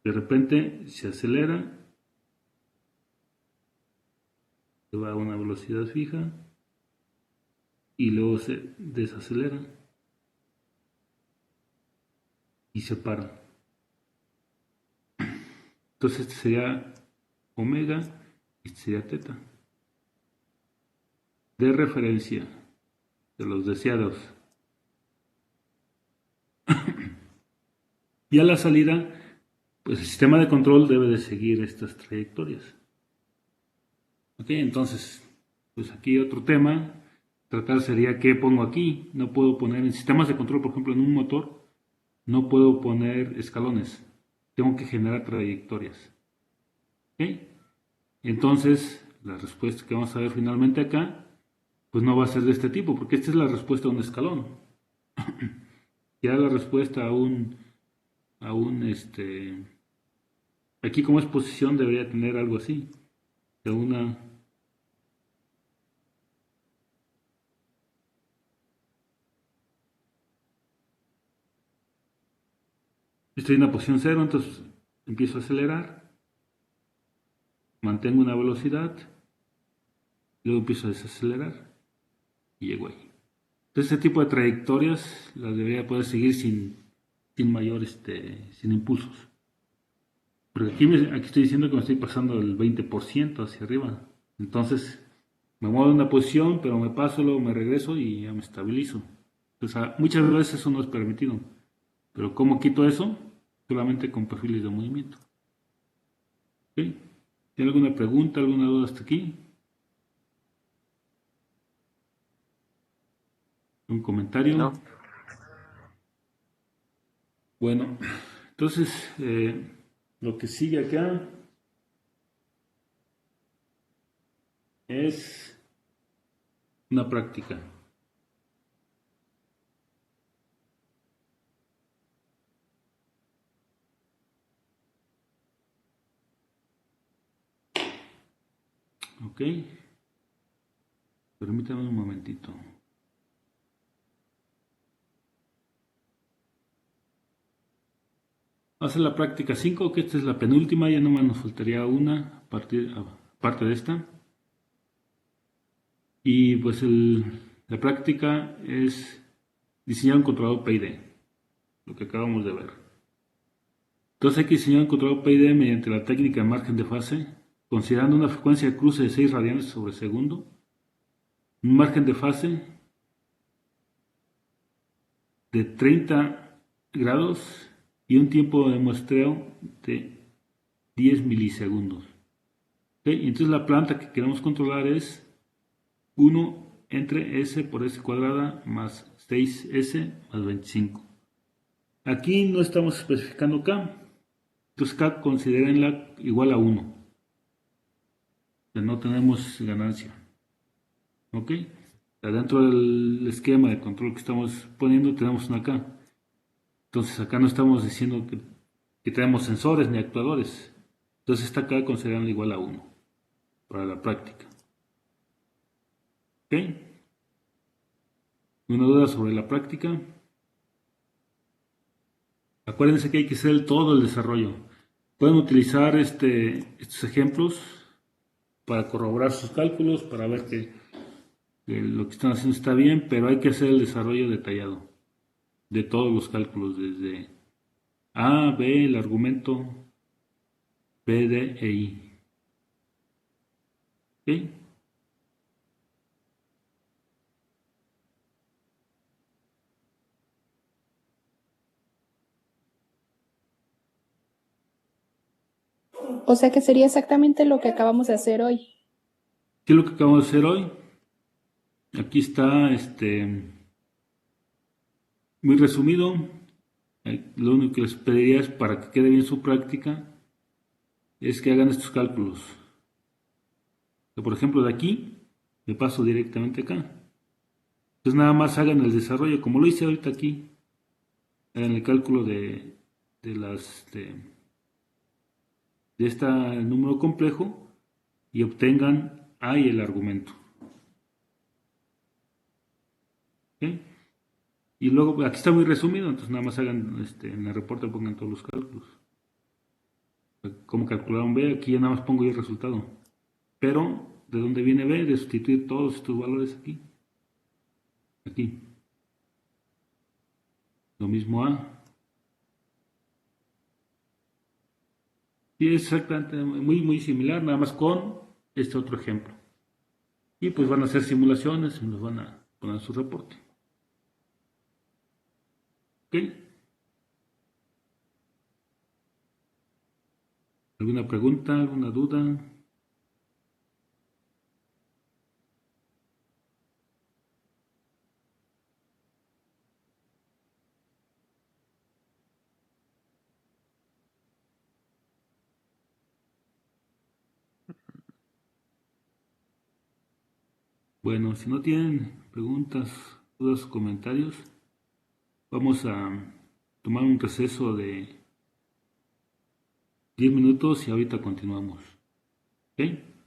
de repente se acelera, se va a una velocidad fija y luego se desacelera y se para. Entonces este sería omega y este sería teta. De referencia de los deseados. Y a la salida, pues el sistema de control debe de seguir estas trayectorias. Ok, entonces, pues aquí otro tema, tratar sería qué pongo aquí. No puedo poner en sistemas de control, por ejemplo, en un motor, no puedo poner escalones. Tengo que generar trayectorias. Ok, entonces, la respuesta que vamos a ver finalmente acá, pues no va a ser de este tipo, porque esta es la respuesta a un escalón. Ya la respuesta aquí como es posición debería tener algo así, de una, estoy en la posición cero, entonces empiezo a acelerar, mantengo una velocidad, luego empiezo a desacelerar y llego ahí. Entonces este tipo de trayectorias las debería poder seguir sin mayor, sin impulsos. Porque aquí estoy diciendo que me estoy pasando el 20% hacia arriba. Entonces me muevo de una posición, pero me paso, luego me regreso y ya me estabilizo. Entonces muchas veces eso no es permitido. Pero ¿cómo quito eso? Solamente con perfiles de movimiento. ¿Ok? ¿Tiene alguna pregunta, alguna duda hasta aquí? ¿Un comentario? No. Bueno, entonces lo que sigue acá es una práctica. ¿Ok? Permítame un momentito. Vamos a hacer la práctica 5, que esta es la penúltima, ya nomás nos faltaría una aparte de esta. Y pues la práctica es diseñar un controlador PID, lo que acabamos de ver. Entonces hay que diseñar un controlador PID mediante la técnica de margen de fase, considerando una frecuencia de cruce de 6 radianes sobre segundo, un margen de fase de 30 grados y un tiempo de muestreo de 10 milisegundos. ¿Okay? Entonces la planta que queremos controlar es 1 entre S por S cuadrada más 6S más 25. Aquí no estamos especificando K, entonces K considérenla igual a 1. No tenemos ganancia. ¿Ok? Dentro del esquema de control que estamos poniendo tenemos una K. Entonces acá no estamos diciendo que tenemos sensores ni actuadores. Entonces esta K considerarla igual a 1 para la práctica. ¿Ok? ¿Una duda sobre la práctica? Acuérdense que hay que hacer todo el desarrollo. Pueden utilizar estos ejemplos para corroborar sus cálculos, para ver que lo que están haciendo está bien, pero hay que hacer el desarrollo detallado de todos los cálculos, desde A, B, el argumento, B, D e I. ¿Ok? O sea que sería exactamente lo que acabamos de hacer hoy. ¿Qué es lo que acabamos de hacer hoy? Aquí está muy resumido. Lo único que les pediría es para que quede bien su práctica, es que hagan estos cálculos. Por ejemplo, de aquí me paso directamente acá. Entonces nada más hagan el desarrollo, como lo hice ahorita aquí, hagan el cálculo de este número complejo y obtengan A y el argumento. ¿Ok? Y luego, aquí está muy resumido, entonces nada más hagan, en el reporte pongan todos los cálculos. Cómo calcularon B, aquí ya nada más pongo yo el resultado. Pero, ¿de dónde viene B? De sustituir todos estos valores aquí. Aquí. Lo mismo A. Y es exactamente muy similar, nada más con este otro ejemplo. Y pues van a hacer simulaciones y nos van a poner su reporte. ¿Ok? ¿Alguna pregunta, alguna duda? Bueno, si no tienen preguntas, dudas o comentarios, vamos a tomar un receso de 10 minutos y ahorita continuamos. ¿Ok?